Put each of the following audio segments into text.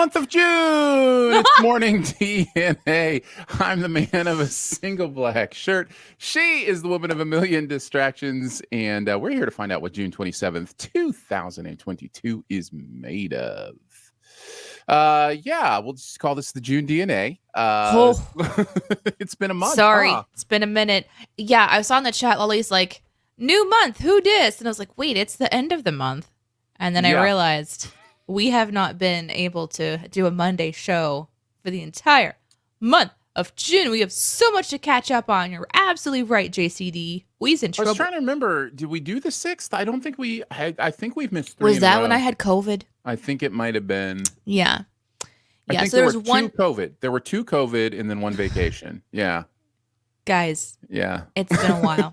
month of June. It's morning DNA. I'm the man of a single black shirt. She is the woman of a million distractions. And we're here to find out what June 27th, 2022 is made of. Yeah, we'll just call this the June DNA. It's been a month. Sorry, huh? It's been a minute. Yeah, I saw in the chat, Lolly's like, new month, who dis? And I was like, wait, it's the end of the month. And then I realized we have not been able to do a Monday show for the entire month of June. We have so much to catch up on. You're absolutely right, JCD. We's in trouble. I was trying to remember, did we do the 6th? I don't think we had. I think we've missed 3 Was in a that row. when I had COVID? I think it might have been. Yeah. I think so there was were one 2 COVID. There were 2 COVID and then 1 vacation. Yeah. Guys. Yeah. It's been a while.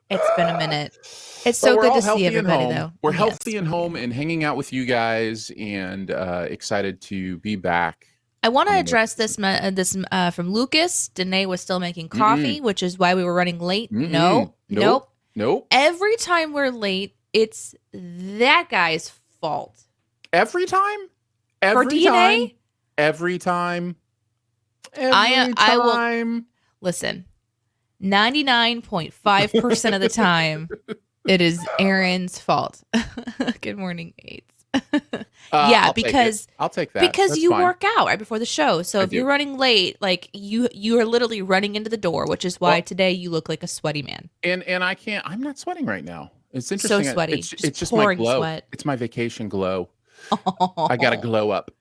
It's been a minute. It's so good to see everybody, though. We're healthy and home and hanging out with you guys, and excited to be back. I want to address this from Lucas. Danae was still making coffee, which is why we were running late. Nope. Every time we're late, it's that guy's fault. Every time? For DNA? Every time? I will listen. 99.5% of the time, it is Aaron's fault. Good morning, Aids. I'll take that because That's you fine. Work out right before the show. So if you're running late, like you are literally running into the door, which is why today you look like a sweaty man. And I'm not sweating right now. It's interesting. So sweaty. It's just my glow. Sweat. It's my vacation glow. I got to glow up.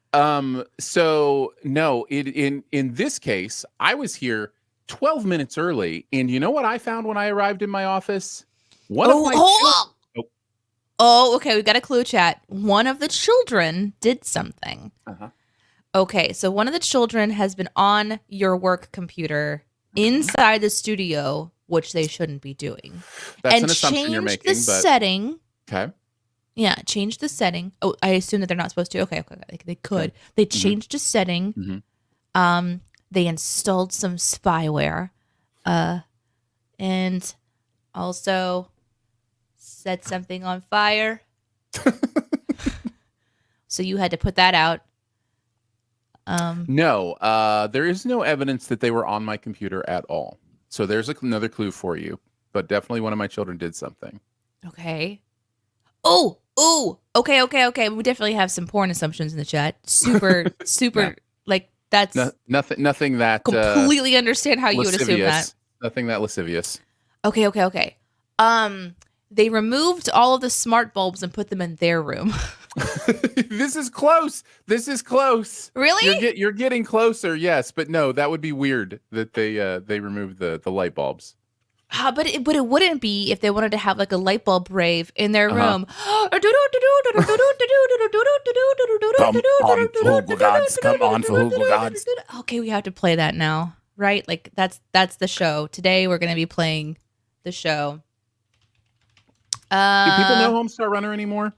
So no, in this case, I was here 12 minutes early, and you know what I found when I arrived in my office? Okay, we've got a clue, chat. One of the children did something. Okay, so one of the children has been on your work computer inside the studio, which they shouldn't be doing. That's an assumption you're making. The setting. Okay. Yeah, change the setting. Oh, I assume that they're not supposed to. Okay. They could. Okay. They changed the setting. They installed some spyware. And also set something on fire. So you had to put that out. No, there is no evidence that they were on my computer at all. So there's another clue for you. But definitely one of my children did something. Okay. Oh, okay. We definitely have some porn assumptions in the chat. Super, like that's nothing that completely understand how you would assume that. Nothing that lascivious. Okay. They removed all of the smart bulbs and put them in their room. This is close. Really? You're getting closer. Yes, but no, that would be weird that they removed the light bulbs. But it wouldn't be if they wanted to have like a light bulb rave in their room. Come on, Google Gods. Okay, we have to play that now, right? Like that's the show. Today we're going to be playing the show. Do people know Homestar Runner anymore?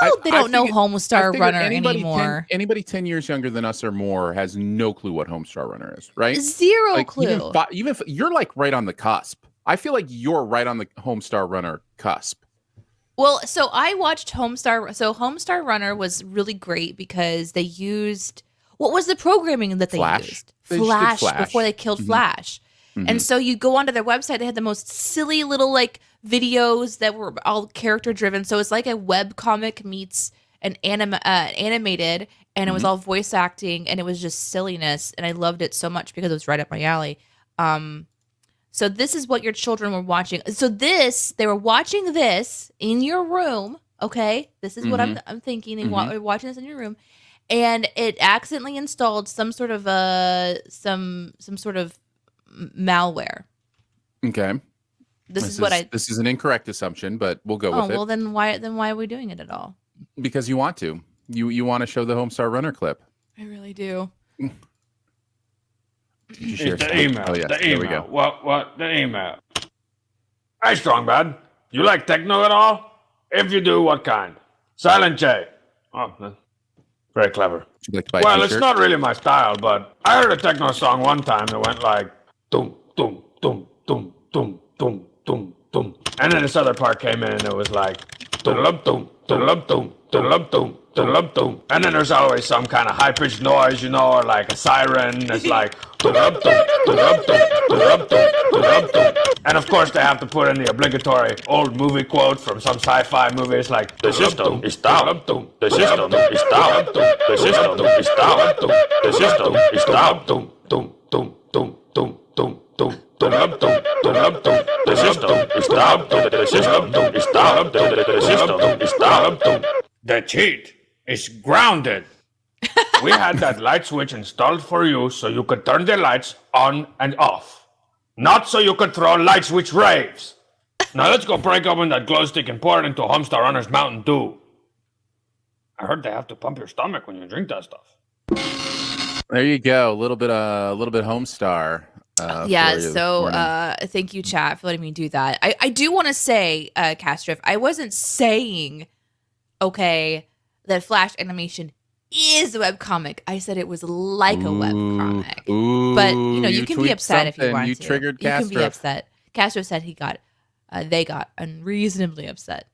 No, they don't know Homestar Runner anymore. Anybody 10 years younger than us or more has no clue what Homestar Runner is, right? Zero clue. Even if you're like right on the cusp. I feel like you're right on the Homestar Runner cusp. Well, so I watched Homestar. So Homestar Runner was really great because they used, what was the programming that they used? Flash before they killed Flash. And so you go onto their website, they had the most silly little like videos that were all character driven. So it's like a web comic meets an animated, and it was all voice acting, and it was just silliness. And I loved it so much because it was right up my alley. So this is what your children were watching. So they were watching this in your room. Okay, this is what I'm thinking. They were watching this in your room, and it accidentally installed some sort of some sort of malware. Okay. This is an incorrect assumption, but we'll go with it. Well, then why are we doing it at all? Because you want to. You want to show the Homestar Runner clip. I really do. It's the email. Oh, yeah. The There we email. go. What? The email. Hey, Strongbad. You like techno at all? If you do, what kind? Silent J. Oh, that's very clever. Would you like to buy a Well, it's t-shirt? not really my style, but I heard a techno song one time that went like dum dum dum dum dum dum dum dum, and then this other part came in and it was like dum dum dum And then there's always some kind of high-pitched noise, or like a siren. It's like, and of course they have to put in the obligatory old movie quote from some sci-fi movie. It's like, the system is down. The system is down. The system is down. The system is down. The system is down. The system is down. The system is down. The cheat is grounded. We had that light switch installed for you so you could turn the lights on and off. Not so you could throw light switch raves. Now let's go break open that glow stick and pour it into Homestar Runner's Mountain Dew. I heard they have to pump your stomach when you drink that stuff. There you go. A little bit Homestar. Thank you, chat, for letting me do that. I do want to say, Castriff, I wasn't saying, okay, that Flash animation is a webcomic. I said it was like a webcomic. But, you can be upset if you want to. You triggered Castriff. You can be upset. Castriff said they got unreasonably upset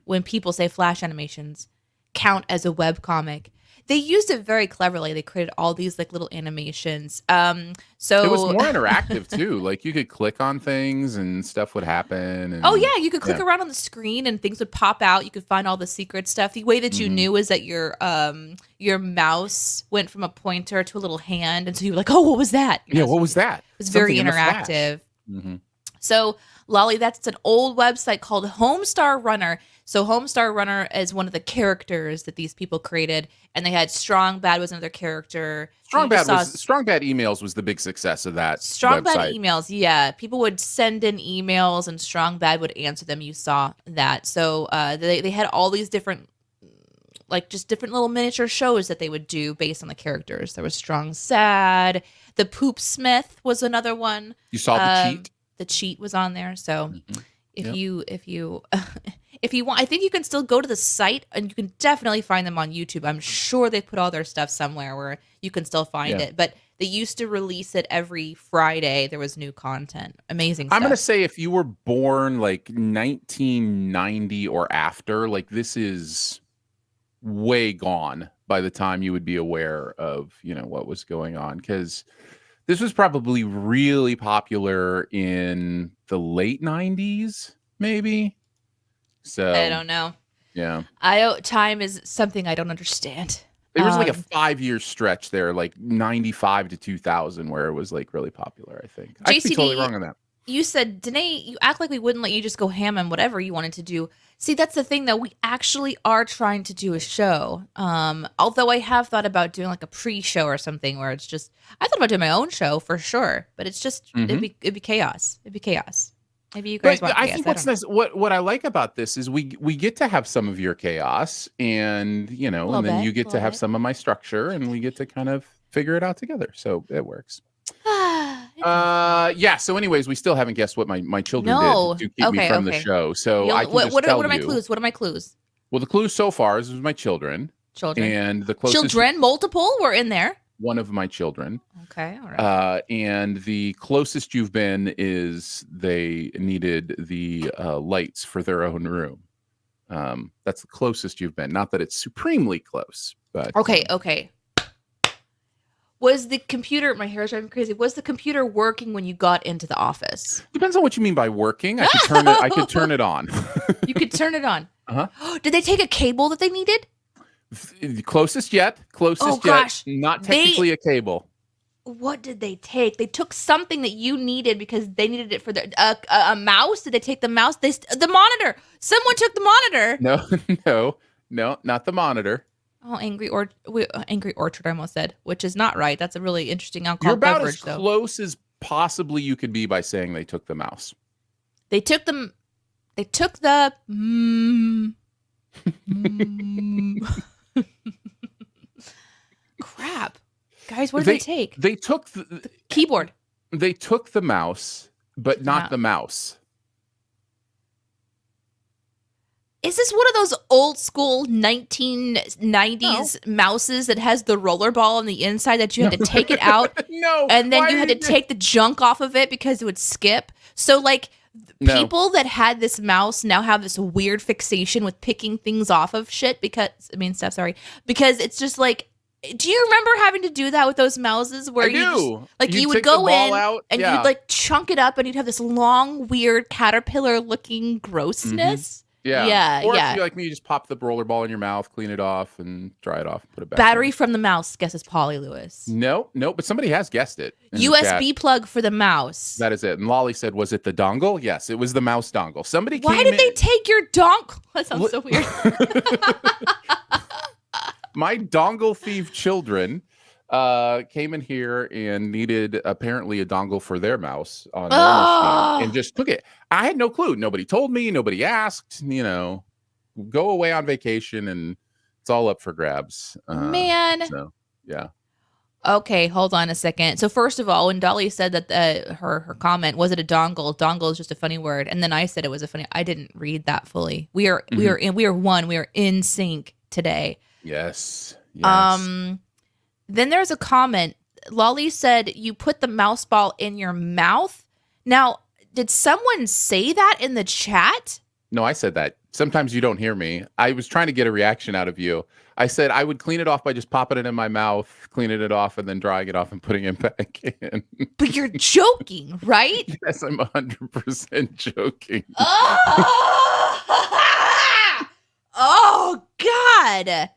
when people say Flash animations count as a webcomic. They used it very cleverly. They created all these like little animations. So it was more interactive too. Like you could click on things and stuff would happen. And, you could click around on the screen and things would pop out. You could find all the secret stuff. The way that you knew is that your mouse went from a pointer to a little hand, and so you were like, "Oh, what was that?" What was that? It was very interactive. So, Lolly, that's an old website called Homestar Runner. So Homestar Runner is one of the characters that these people created, and they had Strong Bad was another character. Strong Bad Emails was the big success of that Strong website. Bad Emails, yeah. People would send in emails, and Strong Bad would answer them. You saw that. So they had all these different, different little miniature shows that they would do based on the characters. There was Strong Sad. The Poop Smith was another one. You saw the cheat? The cheat was on there. So if you if you want, I think you can still go to the site and you can definitely find them on YouTube. I'm sure they put all their stuff somewhere where you can still find it. But they used to release it every Friday. There was new content. Amazing stuff. I'm going to say if you were born like 1990 or after, like this is way gone by the time you would be aware of, what was going on. Because this was probably really popular in the late 90s, maybe. So I don't know. Yeah. Time is something I don't understand. There was like a 5-year stretch there, like 95 to 2000, where it was like really popular, I think. I could be totally wrong on that. You said, Danae, you act like we wouldn't let you just go ham on whatever you wanted to do. See, that's the thing, though. We actually are trying to do a show. Although I have thought about doing like a pre-show or something where it's just, I thought about doing my own show for sure, but it's just, it'd be chaos. It'd be chaos. Maybe you guys want chaos. I think what's nice, what I like about this is we get to have some of your chaos and, and then you get to have some of my structure and we get to kind of figure it out together. So it works. So anyways, we still haven't guessed what my children did to keep me from the show. So I can what are my clues? What are my clues? Well, the clues so far is my children. And the closest multiple were in there. One of my children. Okay, all right. And the closest you've been is they needed the lights for their own room. That's the closest you've been. Not that it's supremely close, but okay. Was the computer? My hair is driving me crazy. Was the computer working when you got into the office? Depends on what you mean by working. I could turn it. I could turn it on. You could turn it on. Did they take a cable that they needed? Closest yet. Gosh. Not technically a cable. What did they take? They took something that you needed because they needed it for their a mouse. Did they take the mouse? The monitor. Someone took the monitor. No, not the monitor. Oh, Angry Orchard, I almost said, which is not right. That's a really interesting on-call You're about coverage, as though. Close as possibly you could be by saying they took the mouse. They took the. Crap, guys, what did they take? They took the keyboard. They took the mouse, but not the mouse. Is this one of those old school 1990s mouses that has the roller ball on the inside that you had to take it out? No. And then you had to take the junk off of it because it would skip. So like No. People that had this mouse now have this weird fixation with picking things off of shit because it's just like, do you remember having to do that with those mouses where you would go in out, and you'd like chunk it up and you'd have this long, weird caterpillar looking grossness? Yeah. Or yeah. if you're like me, you just pop the roller ball in your mouth, clean it off, and dry it off, and put it back. Battery from the mouse, guesses Polly Lewis. No, but somebody has guessed it. USB plug for the mouse. That is it. And Lolly said, was it the dongle? Yes, it was the mouse dongle. Why did they take your dongle? That sounds so weird. My dongle thief children came in here and needed apparently a dongle for their mouse on their machine and just took it. I had no clue. Nobody told me. Nobody asked. Go away on vacation and it's all up for grabs. Man. So, yeah. Okay, hold on a second. So first of all, when Dolly said that her comment, was it a dongle? Dongle is just a funny word, and then I said it was a funny. I didn't read that fully. We are in sync today. Yes. Then there's a comment. Lolly said you put the mouse ball in your mouth. Now, did someone say that in the chat? No, I said that. Sometimes you don't hear me. I was trying to get a reaction out of you. I said I would clean it off by just popping it in my mouth, cleaning it off, and then drying it off and putting it back in. But you're joking, right? Yes, I'm 100% joking. Oh, God.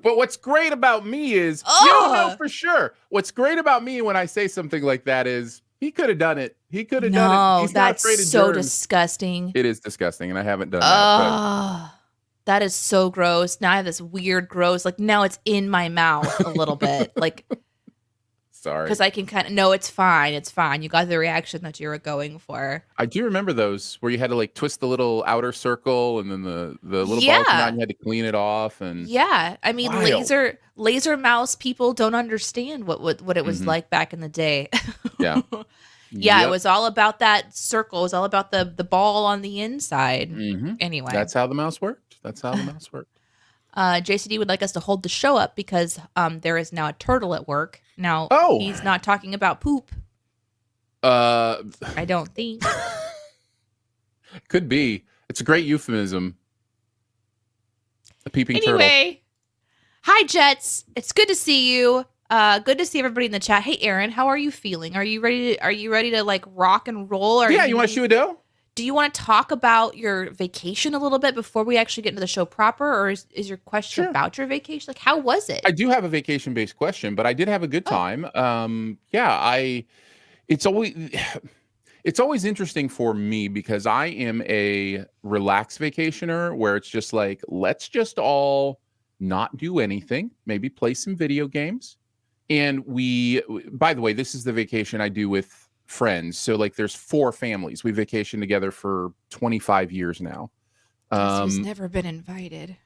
But what's great about me is, you don't know for sure. What's great about me when I say something like that is, he could have done it. He could have done it. He's that's not afraid of so germs. Disgusting. It is disgusting, and I haven't done that. That is so gross. Now I have this weird gross, like now it's in my mouth a little bit. Like, sorry. Because I can kind of, no, it's fine. It's fine. You got the reaction that you were going for. I do remember those where you had to like twist the little outer circle and then the little ball came out and you had to clean it off. And yeah, I mean, laser mouse people don't understand what it was like back in the day. Yeah. Yeah, It was all about that circle. It was all about the ball on the inside. Anyway. That's how the mouse worked. JCD would like us to hold the show up because there is now a turtle at work. Now, he's not talking about poop. I don't think. Could be. It's a great euphemism. A peeping turtle. Anyway, hi, Jets. It's good to see you. Good to see everybody in the chat. Hey, Aaron, how are you feeling? Are you ready to like rock and roll? You want to shoot a dough? Do you want to talk about your vacation a little bit before we actually get into the show proper, or is your question about your vacation? Like, how was it? I do have a vacation-based question, but I did have a good time. It's always interesting for me because I am a relaxed vacationer where it's just like, let's just all not do anything, maybe play some video games. And by the way, this is the vacation I do with friends. So like there's 4 families. We vacation together for 25 years now. Who's never been invited.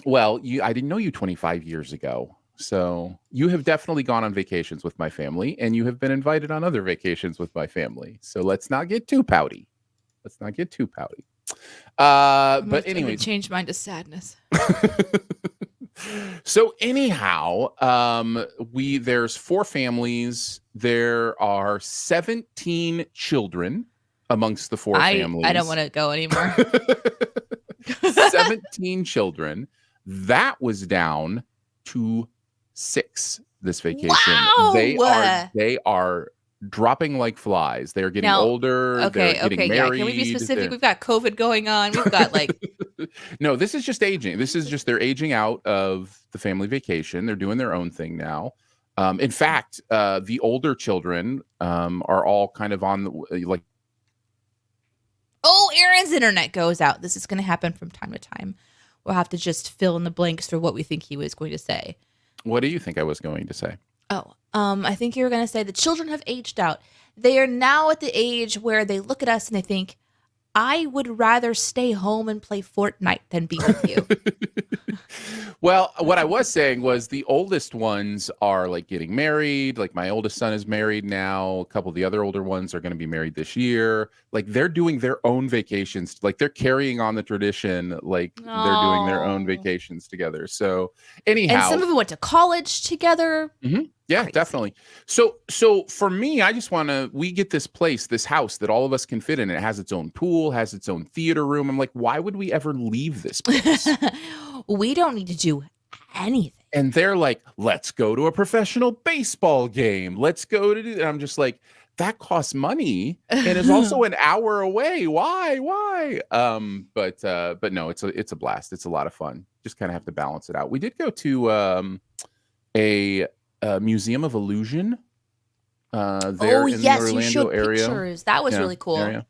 Well, I didn't know you 25 years ago. So you have definitely gone on vacations with my family and you have been invited on other vacations with my family. So let's not get too pouty. But anyways, change mine to sadness. So anyhow, there's 4 families. There are 17 children amongst the 4 families. I don't want to go anymore. 17 children. That was down to 6 this vacation. Wow! They are dropping like flies. They're getting older. Okay, they're getting married. Can we be specific? We've got COVID going on. We've got like no, this is just aging. This is just they're aging out of the family vacation. They're doing their own thing now. In fact, the older children are all kind of on like. Oh, Aaron's internet goes out. This is going to happen from time to time. We'll have to just fill in the blanks for what we think he was going to say. What do you think I was going to say? Oh, I think you were going to say the children have aged out. They are now at the age where they look at us and they think, I would rather stay home and play Fortnite than be with you. Well, what I was saying was the oldest ones are like getting married. Like my oldest son is married now. A couple of the other older ones are going to be married this year. Like they're doing their own vacations. Like they're carrying on the tradition. Like they're doing their own vacations together. So anyhow. And some of them went to college together. Mm-hmm. Yeah, Crazy. definitely. So for me, I just we get this house that all of us can fit in. It has its own pool, has its own theater room. I'm like, why would we ever leave this place? We don't need to do anything. And they're like, let's go to a professional baseball game. Let's go to and I'm just like, that costs money and is also an hour away. Why? But no, it's a blast. It's a lot of fun. Just kind of have to balance it out. We did go to a Museum of Illusion there in the Orlando area. Pictures. That was really cool.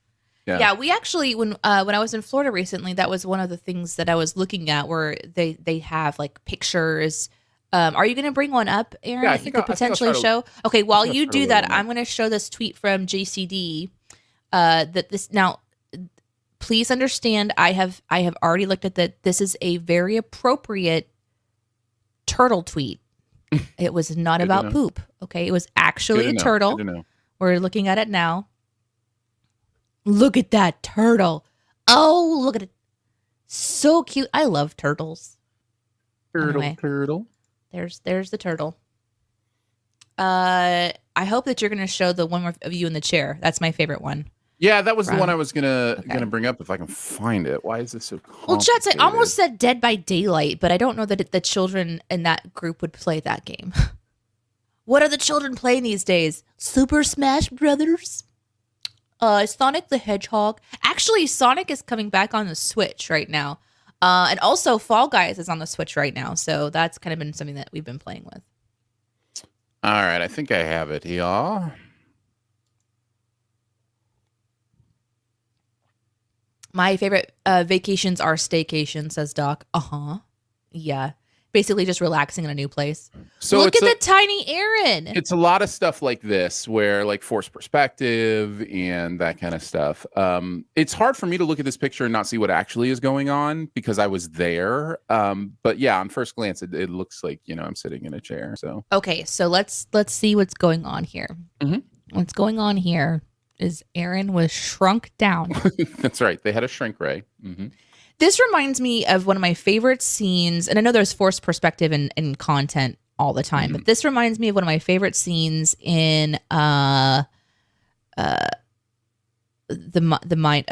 Yeah, we actually when I was in Florida recently, that was one of the things that I was looking at where they have like pictures. Are you going to bring one up, Aaron? Yeah, that you could potentially show. Okay, while you do that, I'm going to show this tweet from JCD. That this now, please understand, I have already looked at that. This is a very appropriate turtle tweet. It was not about poop. Okay, it was actually a turtle. We're looking at it now. Look at that turtle. Oh, look at it. So cute. I love turtles. Turtle. There's the turtle. I hope that you're going to show the one of you in the chair. That's my favorite one. Yeah, that was the one I was gonna bring up if I can find it. Why is this so complicated? Well, Jets, I almost said Dead by Daylight, but I don't know that the children in that group would play that game. What are the children playing these days? Super Smash Brothers? Sonic the Hedgehog. Actually, Sonic is coming back on the Switch right now. And also Fall Guys is on the Switch right now. So that's kind of been something that we've been playing with. All right. I think I have it, y'all. My favorite vacations are staycations, says Doc. Yeah. Basically just relaxing in a new place. So look at the tiny Aaron. It's a lot of stuff like this where like forced perspective and that kind of stuff. It's hard for me to look at this picture and not see what actually is going on because I was there. But yeah, on first glance, it looks like, I'm sitting in a chair. So okay, so let's see what's going on here. Mm-hmm. What's going on here is Aaron was shrunk down. That's right. They had a shrink ray. Mm-hmm. This reminds me of one of my favorite scenes, and I know there's forced perspective in content all the time, but this reminds me of one of my favorite scenes in the mind,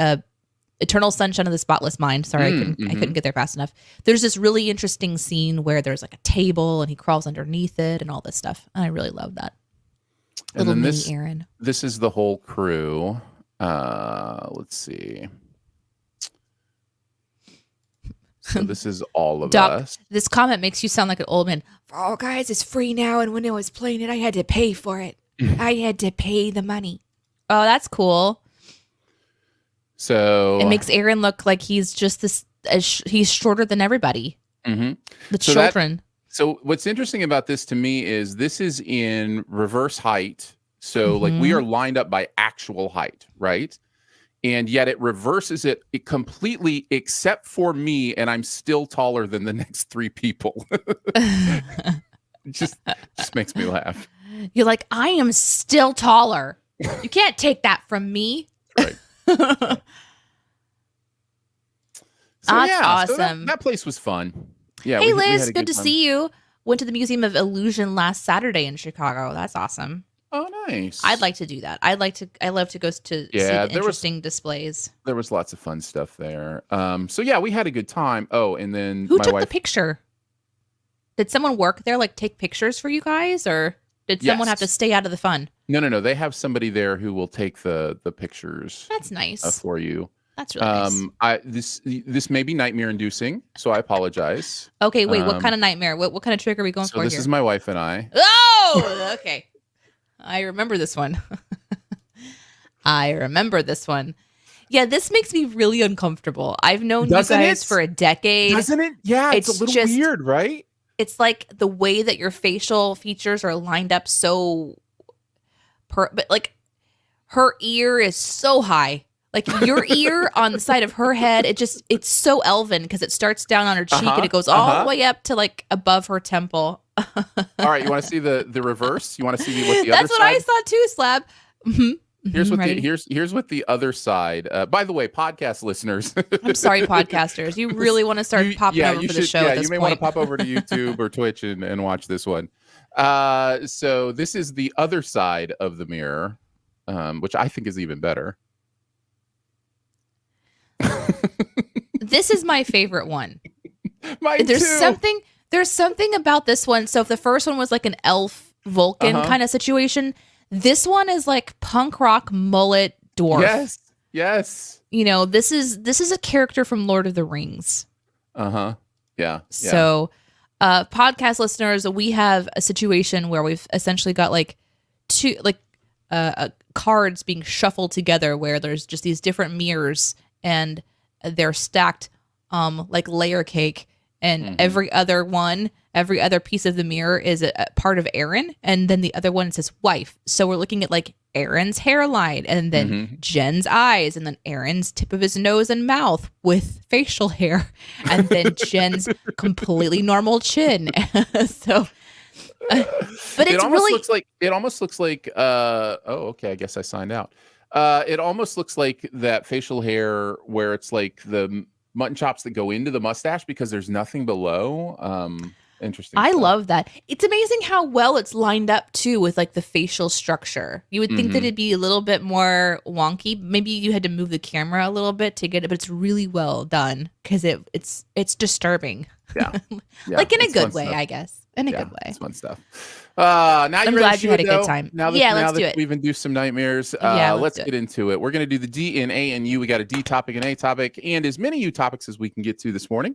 Eternal Sunshine of the Spotless Mind. Sorry, I couldn't get there fast enough. There's this really interesting scene where there's like a table and he crawls underneath it and all this stuff, and I really love that. And then mini Aaron. This is the whole crew. Let's see. So this is all of us. This comment makes you sound like an old man. Fall Guys is free now, and when I was playing it, I had to pay for it. I had to pay the money. Oh, that's cool. So it makes Aaron look like he's just this. He's shorter than everybody. Mm-hmm. The children. So what's interesting about this to me is this is in reverse height. So like we are lined up by actual height, right? And yet it reverses it completely except for me, and I'm still taller than the next three people. just makes me laugh. You're like, I am still taller. You can't take that from me. Right. That's awesome. So that place was fun. Yeah. Hey, Liz, good to see you. Went to the Museum of Illusion last Saturday in Chicago. That's awesome. Oh, nice. I'd like to do that. I love to go to see the interesting displays. There was lots of fun stuff there. So yeah, we had a good time. Oh, and then who took the picture? Did someone work there, like take pictures for you guys, or did someone have to stay out of the fun? No. They have somebody there who will take the pictures. That's nice for you. That's really nice. This may be nightmare inducing, so I apologize. Okay, wait. What kind of nightmare? What kind of trick are we going for here? So this is my wife and I. Oh, okay. I remember this one. Yeah, this makes me really uncomfortable. I've known you guys for a decade. Doesn't it? Yeah, it's a little weird, right? It's like the way that your facial features are lined up but like her ear is so high. Like your ear on the side of her head, it's so elven because it starts down on her cheek and it goes all the way up to like above her temple. All right, you want to see the reverse? You want to see what the That's other what I saw too, Slab. Here's what the other side. By the way, podcast listeners. I'm sorry, podcasters. You really want to start popping over for the show. Yeah, at this you may point. want to pop over to YouTube or Twitch and watch this one. So this is the other side of the mirror, which I think is even better. This is my favorite one. Mine There's too. there's something about this one. So if the first one was like an elf Vulcan kind of situation, this one is like punk rock mullet dwarf. Yes. You know, this is a character from Lord of the Rings. Yeah. So, podcast listeners, we have a situation where we've essentially got like two cards being shuffled together, where there's just these different mirrors and they're stacked like layer cake, and every other piece of the mirror is a part of Aaron, and then the other one is his wife. So we're looking at like Aaron's hairline, and then Jen's eyes, and then Aaron's tip of his nose and mouth with facial hair, and then Jen's completely normal chin. So but it almost looks like okay, I guess I signed out. It almost looks like that facial hair where it's like the mutton chops that go into the mustache because there's nothing below. Interesting. I love that. It's amazing how well it's lined up too with like the facial structure. You would think that it'd be a little bit more wonky. Maybe you had to move the camera a little bit to get it, but it's really well done because it's disturbing. Yeah. Like in a good way, I guess. In a good way. It's fun stuff. Now I'm glad you had a good time. Let's do it. We've induced some nightmares. Let's get into it. We're going to do the DNA and U. We got a D topic and A topic, and as many U topics as we can get to this morning.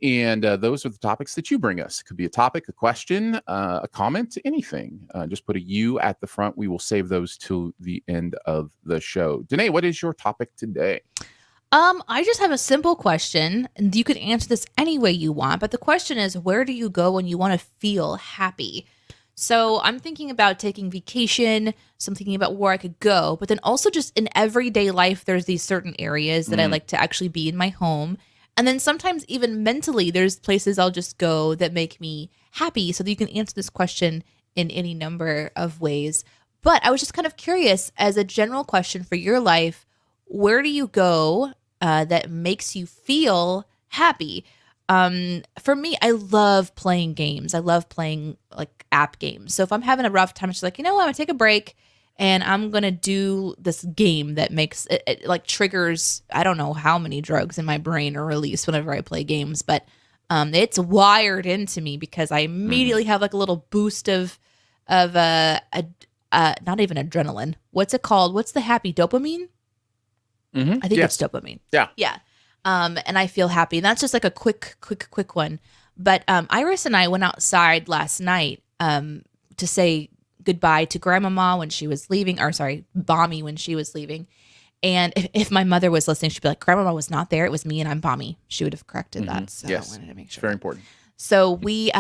And those are the topics that you bring us. It could be a topic, a question, a comment, anything. Just put a U at the front. We will save those to the end of the show. Danae, what is your topic today? I just have a simple question, and you can answer this any way you want. But the question is, where do you go when you want to feel happy? So I'm thinking about taking vacation. So I'm thinking about where I could go. But then also just in everyday life, there's these certain areas that I like to actually be in my home. And then sometimes even mentally, there's places I'll just go that make me happy. So that you can answer this question in any number of ways. But I was just kind of curious, as a general question for your life, where do you go that makes you feel happy? For me, I love playing games. I love playing like app games. So if I'm having a rough time, I'm just like, you know what, I'm gonna take a break and I'm gonna do this game that makes it like triggers, I don't know how many drugs in my brain are released whenever I play games, but it's wired into me because I immediately have like a little boost of not even adrenaline. What's it called? What's the happy dopamine? I think it's dopamine. Yeah. And I feel happy. And that's just like a quick one. But Iris and I went outside last night to say goodbye to Grandmama when she was leaving, or sorry, Bommy when she was leaving. And if my mother was listening, she'd be like, Grandmama was not there. It was me and I'm Bommy. She would have corrected that. So yes. I wanted to make sure. It's very important. So we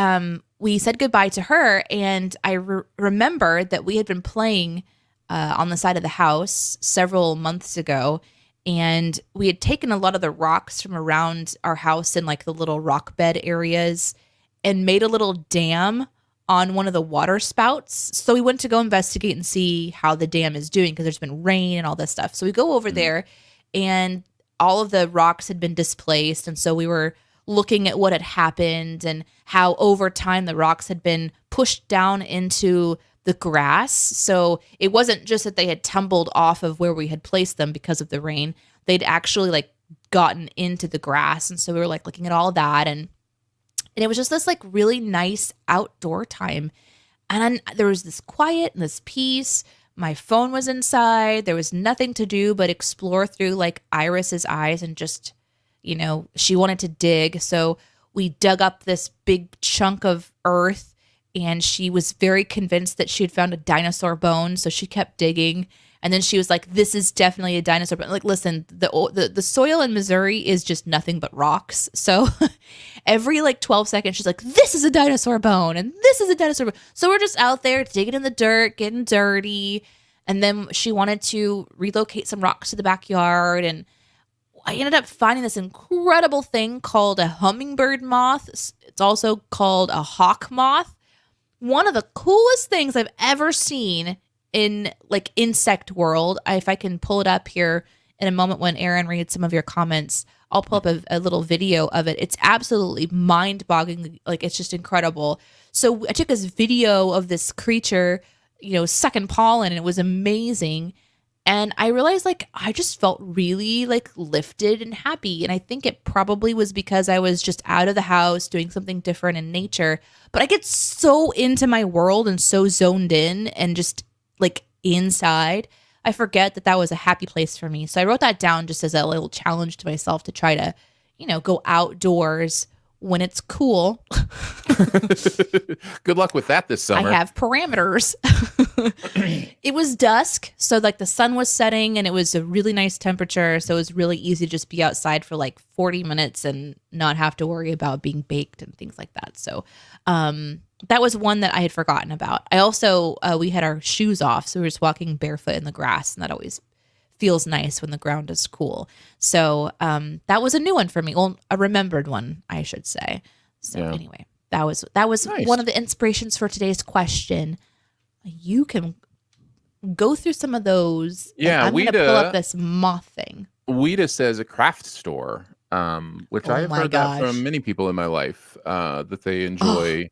said goodbye to her, and I remember that we had been playing on the side of the house several months ago. And we had taken a lot of the rocks from around our house in like the little rock bed areas and made a little dam on one of the water spouts. So we went to go investigate and see how the dam is doing because there's been rain and all this stuff. So we go over there and all of the rocks had been displaced. And so we were looking at what had happened and how over time the rocks had been pushed down into the grass. So it wasn't just that they had tumbled off of where we had placed them because of the rain. They'd actually like gotten into the grass. And so we were like looking at all of that. And it was just this like really nice outdoor time. And there was this quiet and this peace. My phone was inside. There was nothing to do but explore through like Iris's eyes and just, you know, she wanted to dig. So we dug up this big chunk of earth. And she was very convinced that she had found a dinosaur bone. So she kept digging. And then she was like, this is definitely a dinosaur bone. Like, listen, the soil in Missouri is just nothing but rocks. So every like 12 seconds, she's like, this is a dinosaur bone. And this is a dinosaur bone. So we're just out there digging in the dirt, getting dirty. And then she wanted to relocate some rocks to the backyard. And I ended up finding this incredible thing called a hummingbird moth. It's also called a hawk moth. One of the coolest things I've ever seen in like insect world. If I can pull it up here in a moment when Aaron reads some of your comments, I'll pull up a little video of it. It's absolutely mind-boggling. Like, it's just incredible. So I took this video of this creature, sucking pollen, and it was amazing. And I realized, like, I just felt really, like, lifted and happy. And I think it probably was because I was just out of the house doing something different in nature. But I get so into my world and so zoned in and just, like, inside, I forget that was a happy place for me. So I wrote that down just as a little challenge to myself to try to, go outdoors when it's cool. Good luck with that this summer. I have parameters. It was dusk, so like the sun was setting and it was a really nice temperature, so it was really easy to just be outside for like 40 minutes and not have to worry about being baked and things like that. So that was one that I had forgotten about. I also we had our shoes off, so we were just walking barefoot in the grass, and that always feels nice when the ground is cool. So that was a new one for me. Well, a remembered one, I should say. So anyway, that was nice. One of the inspirations for today's question. You can go through some of those. Yeah, I'm going to pull up this moth thing. Weta says a craft store, which I have heard that from many people in my life, that they enjoy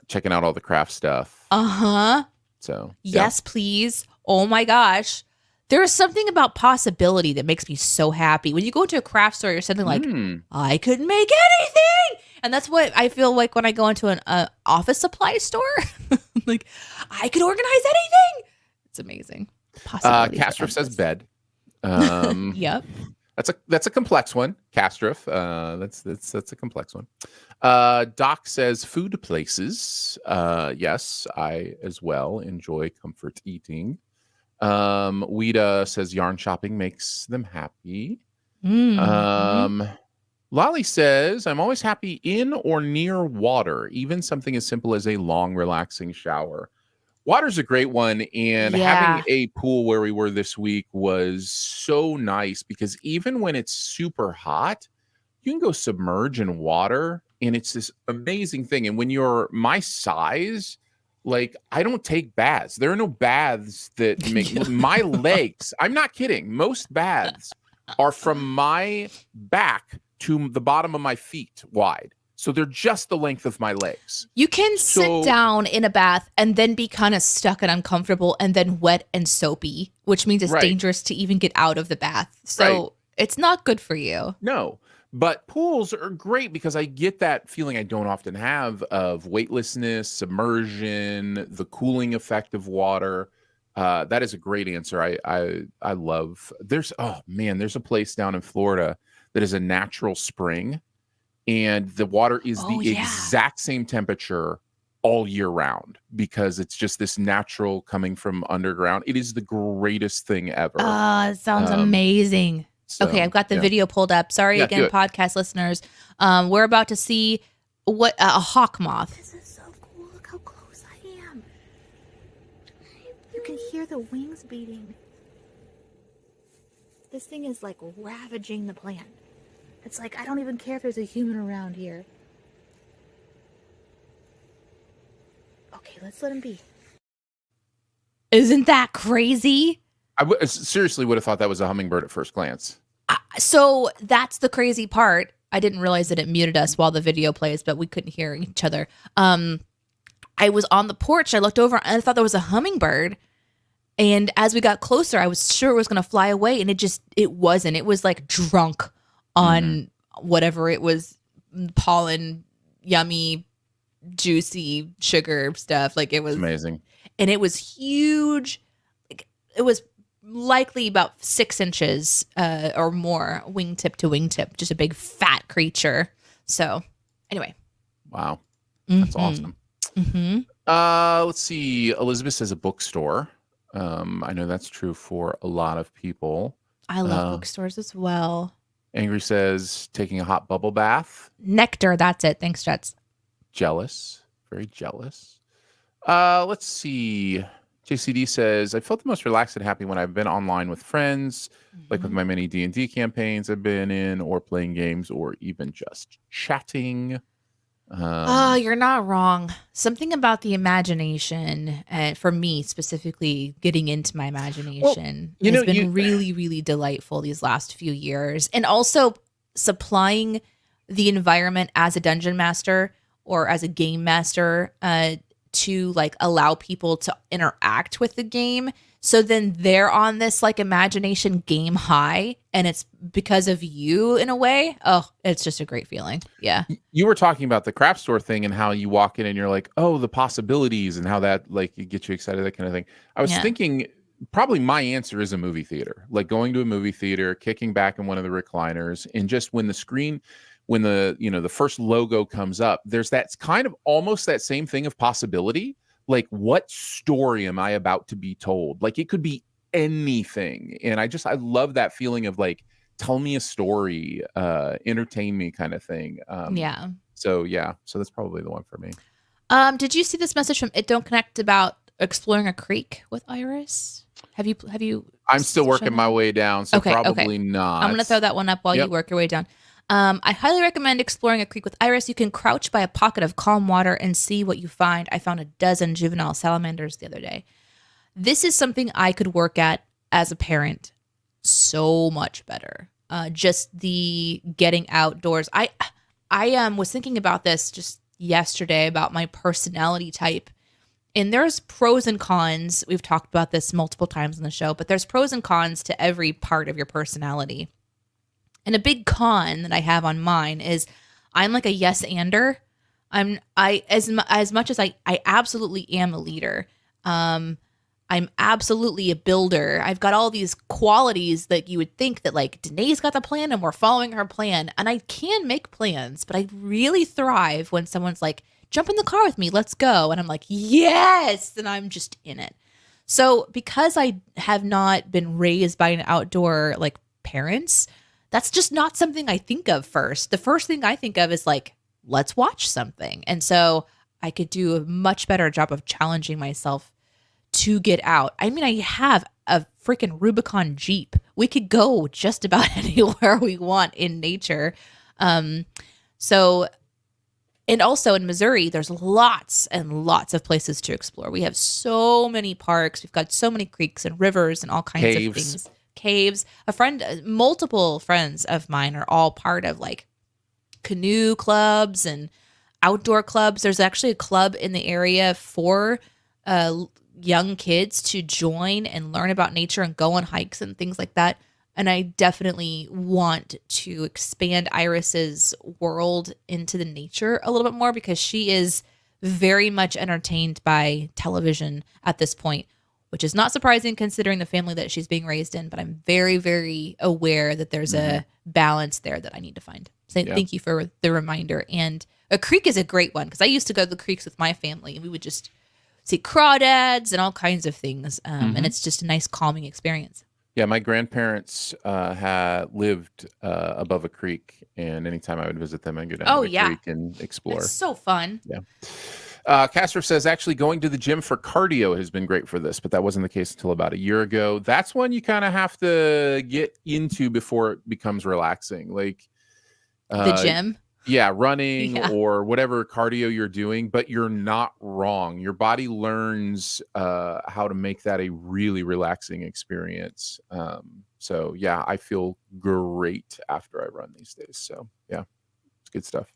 checking out all the craft stuff. Uh-huh. So yes, please. Oh my gosh. There is something about possibility that makes me so happy. When you go into a craft store, you're something like, I could make anything. And that's what I feel like when I go into an office supply store. Like, I could organize anything. It's amazing. Castrif says bed. Yep. That's a complex one. Castrif. That's a complex one. Doc says food places. Yes, I as well enjoy comfort eating. Weta says yarn shopping makes them happy. Lolly says, I'm always happy in or near water, even something as simple as a long, relaxing shower. Water's a great one, and having a pool where we were this week was so nice because even when it's super hot, you can go submerge in water, and it's this amazing thing. And when you're my size, like, I don't take baths. There are no baths that make my legs. I'm not kidding. Most baths are from my back to the bottom of my feet wide. So they're just the length of my legs. You can sit down in a bath and then be kind of stuck and uncomfortable and then wet and soapy, which means it's dangerous to even get out of the bath. So it's not good for you. No. But pools are great because I get that feeling I don't often have of weightlessness, submersion, the cooling effect of water. That is a great answer. I love. There's a place down in Florida that is a natural spring, and the water is the exact same temperature all year round because it's just this natural coming from underground. It is the greatest thing ever. It sounds amazing. So, okay, I've got the video pulled up. Sorry again, podcast listeners. We're about to see what a hawk moth. This is so cool. Look how close I am. You can hear the wings beating. This thing is like ravaging the plant. It's like, I don't even care if there's a human around here. Okay, let's let him be. Isn't that crazy? I seriously would have thought that was a hummingbird at first glance. So that's the crazy part. I didn't realize that it muted us while the video plays, but we couldn't hear each other. I was on the porch. I looked over and I thought there was a hummingbird. And as we got closer, I was sure it was going to fly away. And it wasn't. It was like drunk on whatever it was, pollen, yummy, juicy sugar stuff. Like, it was amazing. And it was huge. It was likely about 6 inches or more, wingtip to wingtip, just a big fat creature. So anyway. Wow. That's awesome. Let's see. Elizabeth says a bookstore. I know that's true for a lot of people. I love bookstores as well. Angry says taking a hot bubble bath. Nectar, that's it. Thanks, Jets. Jealous. Very jealous. Let's see. JCD says, I felt the most relaxed and happy when I've been online with friends, like with my many D&D campaigns I've been in, or playing games, or even just chatting. You're not wrong. Something about the imagination, for me specifically, getting into my imagination has been really, really delightful these last few years. And also supplying the environment as a dungeon master or as a game master to like allow people to interact with the game. So then they're on this like imagination game high, and it's because of you in a way. Oh, it's just a great feeling. Yeah. You were talking about the craft store thing and how you walk in and you're like, oh, the possibilities and how that like it gets you excited, that kind of thing. I was thinking probably my answer is a movie theater, like going to a movie theater, kicking back in one of the recliners, and just when the first logo comes up, there's that kind of almost that same thing of possibility. Like, what story am I about to be told? Like, it could be anything. And I love that feeling of like, tell me a story, entertain me kind of thing. So that's probably the one for me. Did you see this message from It Don't Connect about exploring a creek with Iris? Have you? I'm still working my way down, so probably not. I'm going to throw that one up while you work your way down. I highly recommend exploring a creek with Iris. You can crouch by a pocket of calm water and see what you find. I found a dozen juvenile salamanders the other day. This is something I could work at as a parent so much better. Just the getting outdoors. I was thinking about this just yesterday about my personality type. And there's pros and cons. We've talked about this multiple times on the show, but there's pros and cons to every part of your personality. And a big con that I have on mine is I'm like a yes-ander. As much as I absolutely am a leader. I'm absolutely a builder. I've got all these qualities that you would think that like Danae's got the plan and we're following her plan. And I can make plans, but I really thrive when someone's like, jump in the car with me, let's go. And I'm like, yes. And I'm just in it. So because I have not been raised by an outdoor like parents, that's just not something I think of first. The first thing I think of is like, let's watch something. And so I could do a much better job of challenging myself to get out. I mean, I have a freaking Rubicon Jeep. We could go just about anywhere we want in nature. So, and also in Missouri, there's lots and lots of places to explore. We have so many parks. We've got so many creeks and rivers and all kinds of things. Caves. Multiple friends of mine are all part of like canoe clubs and outdoor clubs. There's actually a club in the area for young kids to join and learn about nature and go on hikes and things like that. And I definitely want to expand Iris's world into the nature a little bit more because she is very much entertained by television at this point, which is not surprising considering the family that she's being raised in. But I'm very, very aware that there's a balance there that I need to find. So thank you for the reminder. And a creek is a great one because I used to go to the creeks with my family and we would just see crawdads and all kinds of things. And it's just a nice calming experience. Yeah, my grandparents had lived above a creek, and anytime I would visit them, I'd go down to the creek and explore. It's so fun. Yeah. Castor says, actually going to the gym for cardio has been great for this, but that wasn't the case until about a year ago. That's one you kind of have to get into before it becomes relaxing. Like the gym? Yeah, running or whatever cardio you're doing, but you're not wrong. Your body learns how to make that a really relaxing experience. So yeah, I feel great after I run these days. So yeah, it's good stuff.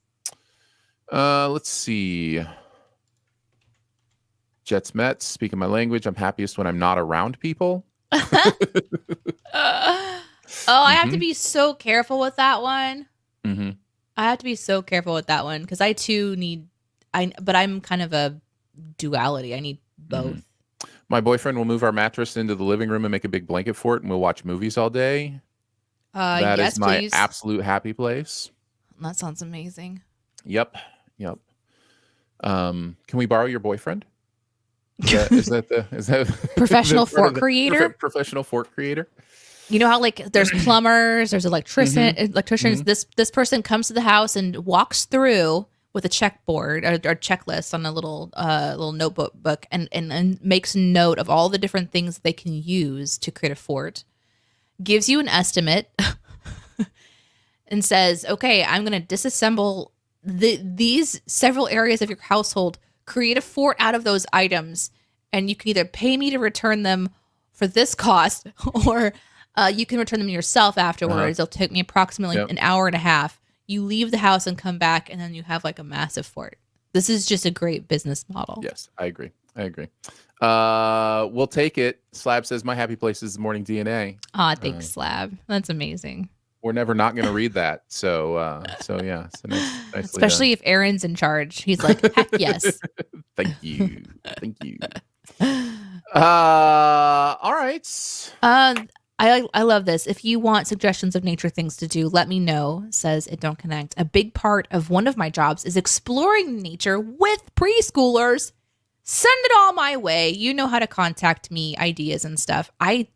Let's see. Jets Mets, speaking my language, I'm happiest when I'm not around people. I have to be so careful with that one. I have to be so careful with that one because I too but I'm kind of a duality. I need both. My boyfriend will move our mattress into the living room and make a big blanket for it, and we'll watch movies all day. That is my absolute happy place. That sounds amazing. Yep. Can we borrow your boyfriend? Is that professional fork creator? Professional fork creator. You know how like there's plumbers, there's electricians. This person comes to the house and walks through with a checkboard or checklist on a little notebook and makes note of all the different things that they can use to create a fort. Gives you an estimate and says, okay, I'm going to disassemble these several areas of your household, create a fort out of those items, and you can either pay me to return them for this cost, or you can return them yourself afterwards. It'll take me approximately an hour and a half. You leave the house and come back, and then you have like a massive fort. This is just a great business model. Yes, I agree. We'll take it. Slab says my happy place is Morning DNA. Thanks, Slab. That's amazing. We're never not going to read that. So yeah. So especially if Aaron's in charge. He's like, heck yes. Thank you. All right. I love this. If you want suggestions of nature things to do, let me know, says It Don't Connect. A big part of one of my jobs is exploring nature with preschoolers. Send it all my way. You know how to contact me, ideas and stuff. I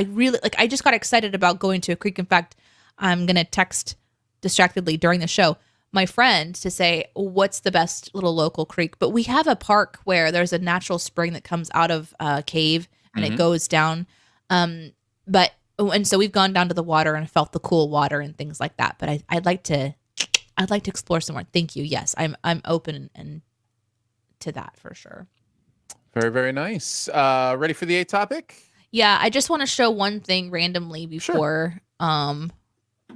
really I just got excited about going to a creek. In fact, I'm going to text distractedly during the show my friend to say, what's the best little local creek? But we have a park where there's a natural spring that comes out of a cave and it goes down. And so we've gone down to the water and felt the cool water and things like that. But I'd like to explore some more. Thank you. Yes, I'm open and to that for sure. Very, very nice. Ready for the 8th topic? Yeah, I just want to show one thing randomly before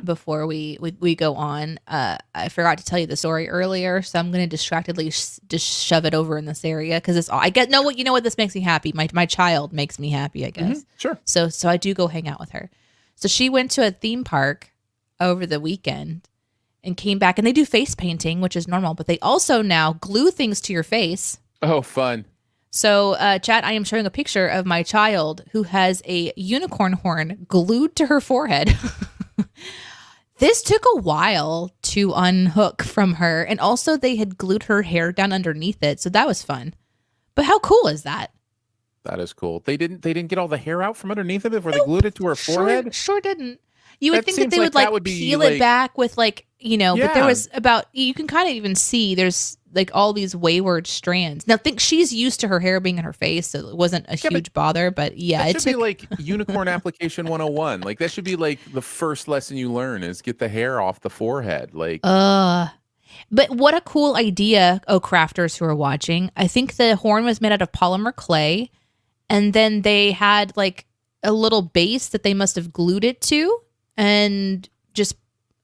before we go on. I forgot to tell you the story earlier, so I'm going to distractedly just shove it over in this area because it's all you know what this makes me happy. My child makes me happy, I guess. Sure. So I do go hang out with her. So she went to a theme park over the weekend and came back, and they do face painting, which is normal, but they also now glue things to your face. Oh, fun. So, chat, I am showing a picture of my child who has a unicorn horn glued to her forehead. This took a while to unhook from her, and also they had glued her hair down underneath it, so that was fun. But how cool is that? That is cool. They didn't get all the hair out from underneath it before they glued it to her forehead? Sure didn't. You would think that they would peel it back with but there was you can kind of even see there's like all these wayward strands. Now think she's used to her hair being in her face, so it wasn't a huge bother, but yeah. It should be like unicorn application 101. Like that should be like the first lesson you learn is get the hair off the forehead. But what a cool idea, crafters who are watching. I think the horn was made out of polymer clay, and then they had like a little base that they must have glued it to and just,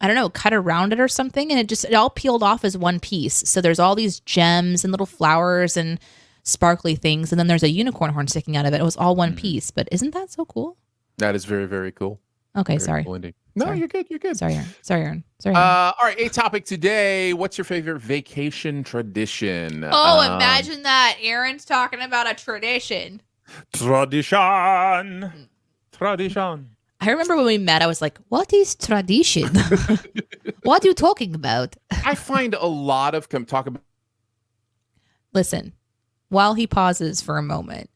I don't know, cut around it or something. And it all peeled off as one piece. So there's all these gems and little flowers and sparkly things. And then there's a unicorn horn sticking out of it. It was all one piece. But isn't that so cool? That is very, very cool. Okay, very sorry. Cool no, sorry. You're good. Sorry, Aaron. All right, 8th topic today. What's your favorite vacation tradition? Imagine that. Aaron's talking about a tradition. Tradition. I remember when we met, I was like, what is tradition? What are you talking about? I find a lot of talk about. Listen, while he pauses for a moment,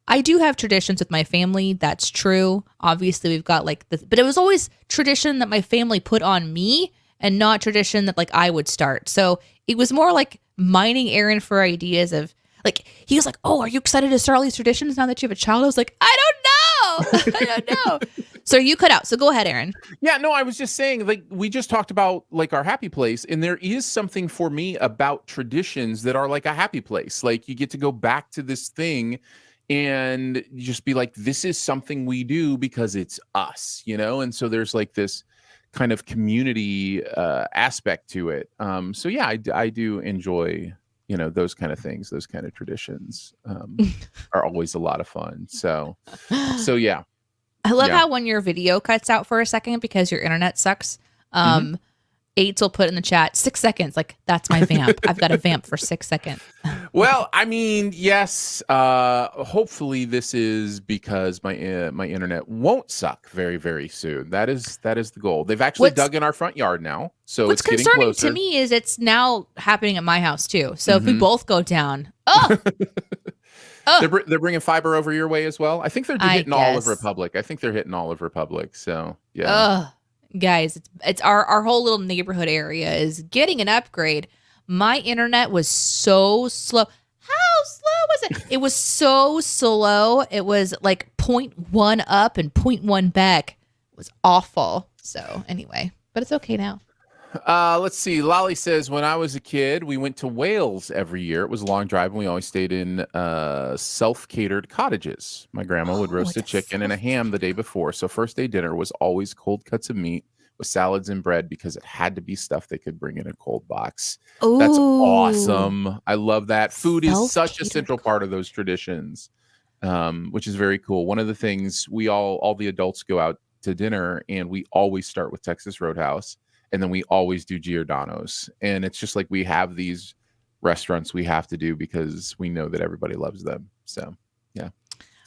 I do have traditions with my family. That's true. Obviously, we've got like this, but it was always tradition that my family put on me and not tradition that like I would start. So it was more like mining Aaron for ideas of like, he was like, oh, are you excited to start all these traditions now that you have a child? I was like, I don't know. So you cut out. So go ahead, Aaron. Yeah, no, I was just saying, like, we just talked about like our happy place, and there is something for me about traditions that are like a happy place. Like you get to go back to this thing and you just be like, this is something we do because it's us, And so there's like this kind of community aspect to it. So yeah, I do enjoy those kind of things, those kind of traditions are always a lot of fun. So yeah. I love how when your video cuts out for a second because your internet sucks, Eights will put in the chat 6 seconds. Like, that's my vamp. I've got a vamp for 6 seconds. Well, I mean, yes. Hopefully this is because my internet won't suck very, very soon. That is the goal. They've actually dug in our front yard now. So what's it's getting concerning closer. to me is it's now happening at my house too. So if we both go down, They're bringing fiber over your way as well. I think they're hitting all of Republic. So yeah. Guys, it's our whole little neighborhood area is getting an upgrade. My internet was so slow. How slow was it? It was so slow. It was like 0.1 up and 0.1 back. It was awful. So anyway, but it's okay now. Let's see. Lolly says, when I was a kid, we went to Wales every year. It was a long drive, and we always stayed in self-catered cottages. My grandma would roast a chicken and a ham the day before. So first day dinner was always cold cuts of meat with salads and bread because it had to be stuff they could bring in a cold box. Ooh. That's awesome. I love that. Food is such a central part of those traditions, which is very cool. One of the things all the adults go out to dinner, and we always start with Texas Roadhouse. And then we always do Giordano's. And it's just like we have these restaurants we have to do because we know that everybody loves them. So, yeah.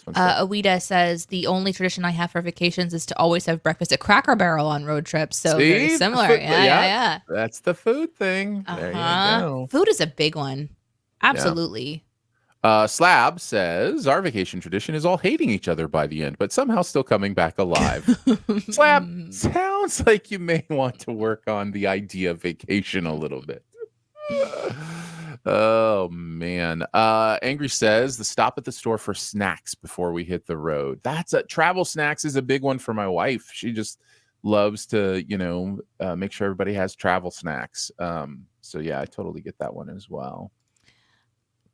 Awida says, the only tradition I have for vacations is to always have breakfast at Cracker Barrel on road trips. So very similar. Yeah. That's the food thing. There you go. Food is a big one. Absolutely. Yeah. Slab says, our vacation tradition is all hating each other by the end, but somehow still coming back alive. Slab, sounds like you may want to work on the idea of vacation a little bit. Oh, man. Angry says, the stop at the store for snacks before we hit the road. Travel snacks is a big one for my wife. She just loves to, make sure everybody has travel snacks. So, yeah, I totally get that one as well.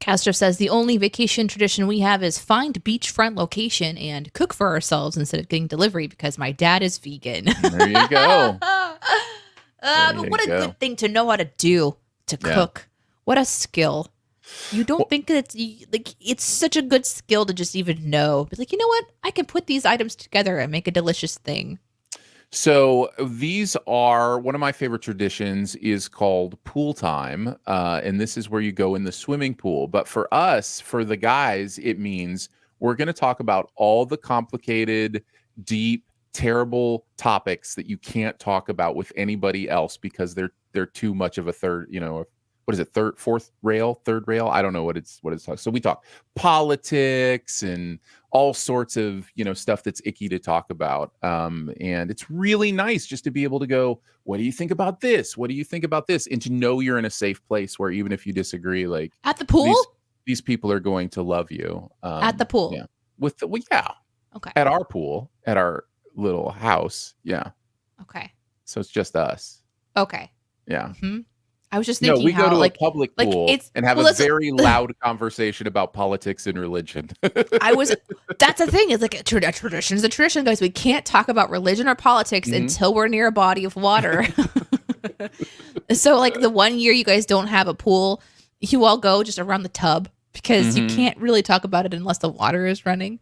Castro says, the only vacation tradition we have is find beachfront location and cook for ourselves instead of getting delivery because my dad is vegan. There you go. But what a good thing to know how to do, to cook. What a skill. You don't think that it's such a good skill to just even know. But like, you know what? I can put these items together and make a delicious thing. So these are one of my favorite traditions is called pool time. And this is where you go in the swimming pool. But for us, for the guys, it means we're going to talk about all the complicated, deep, terrible topics that you can't talk about with anybody else because they're too much of a third rail. I don't know what it's talking. So we talk politics and all sorts of, stuff that's icky to talk about. And it's really nice just to be able to go, what do you think about this? What do you think about this? And to know you're in a safe place where even if you disagree, like at the pool, these people are going to love you. At the pool. Yeah. Okay. At our pool, at our little house. Yeah. Okay. So it's just us. Okay. Yeah. Mm-hmm. I was just thinking we go to a public pool and have a very loud conversation about politics and religion. That's the thing. It's like a tradition is a tradition, guys. We can't talk about religion or politics until we're near a body of water. So like the one year you guys don't have a pool, you all go just around the tub because you can't really talk about it unless the water is running.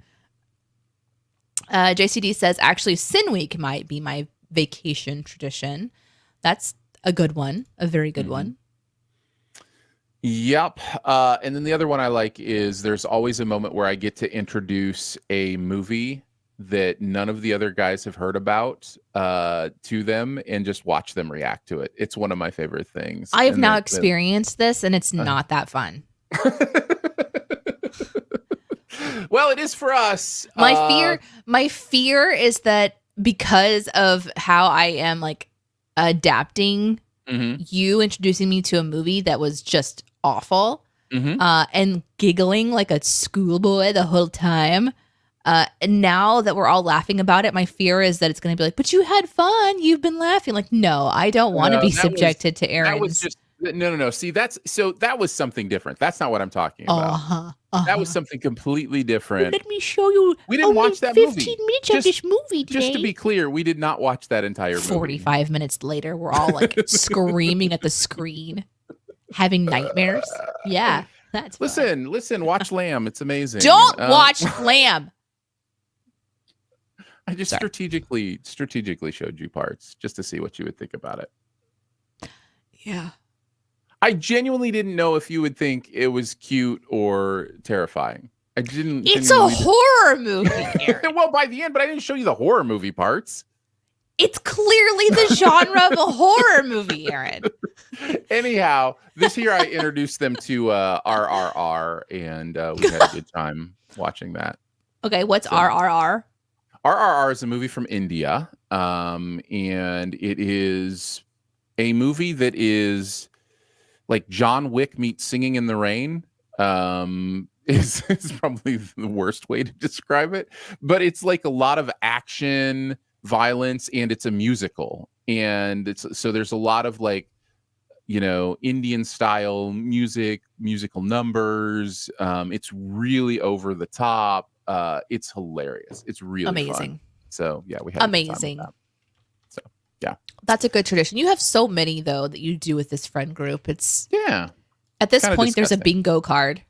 JCD says, actually, Sin Week might be my vacation tradition. That's a good one, a very good one. Yep. And then the other one I like is there's always a moment where I get to introduce a movie that none of the other guys have heard about to them and just watch them react to it. It's one of my favorite things. I have now experienced this and it's not that fun. Well, it is for us. My fear is that because of how I am like adapting you introducing me to a movie that was just awful and giggling like a schoolboy the whole time. And now that we're all laughing about it, my fear is that it's going to be like, but you had fun. You've been laughing. Like, no, I don't want to be subjected to Aaron's. That was just, no. See, that was something different. That's not what I'm talking about. That was something completely different. Let me show you. We didn't watch that 15 minutes of this movie today. Just to be clear, we did not watch that entire movie. 45 minutes later, we're all like screaming at the screen, having nightmares. Yeah, that's Listen, watch Lamb. It's amazing. Don't watch Lamb. I just strategically showed you parts just to see what you would think about it. Yeah. I genuinely didn't know if you would think it was cute or terrifying. I didn't. It's a horror movie, Aaron. Well, by the end, but I didn't show you the horror movie parts. It's clearly the genre of a horror movie, Aaron. Anyhow, this year I introduced them to RRR, and we had a good time watching that. Okay, what's RRR? RRR is a movie from India, and it is a movie that is like John Wick meets Singing in the Rain. Is probably the worst way to describe it, but it's like a lot of action, violence, and it's a musical. and so there's a lot of like, Indian style musical numbers. It's really over the top. It's hilarious. It's really amazing. Fun. So yeah, we had amazing. That. So yeah, that's a good tradition. You have so many though that you do with this friend group. It's at this point, there's a bingo card.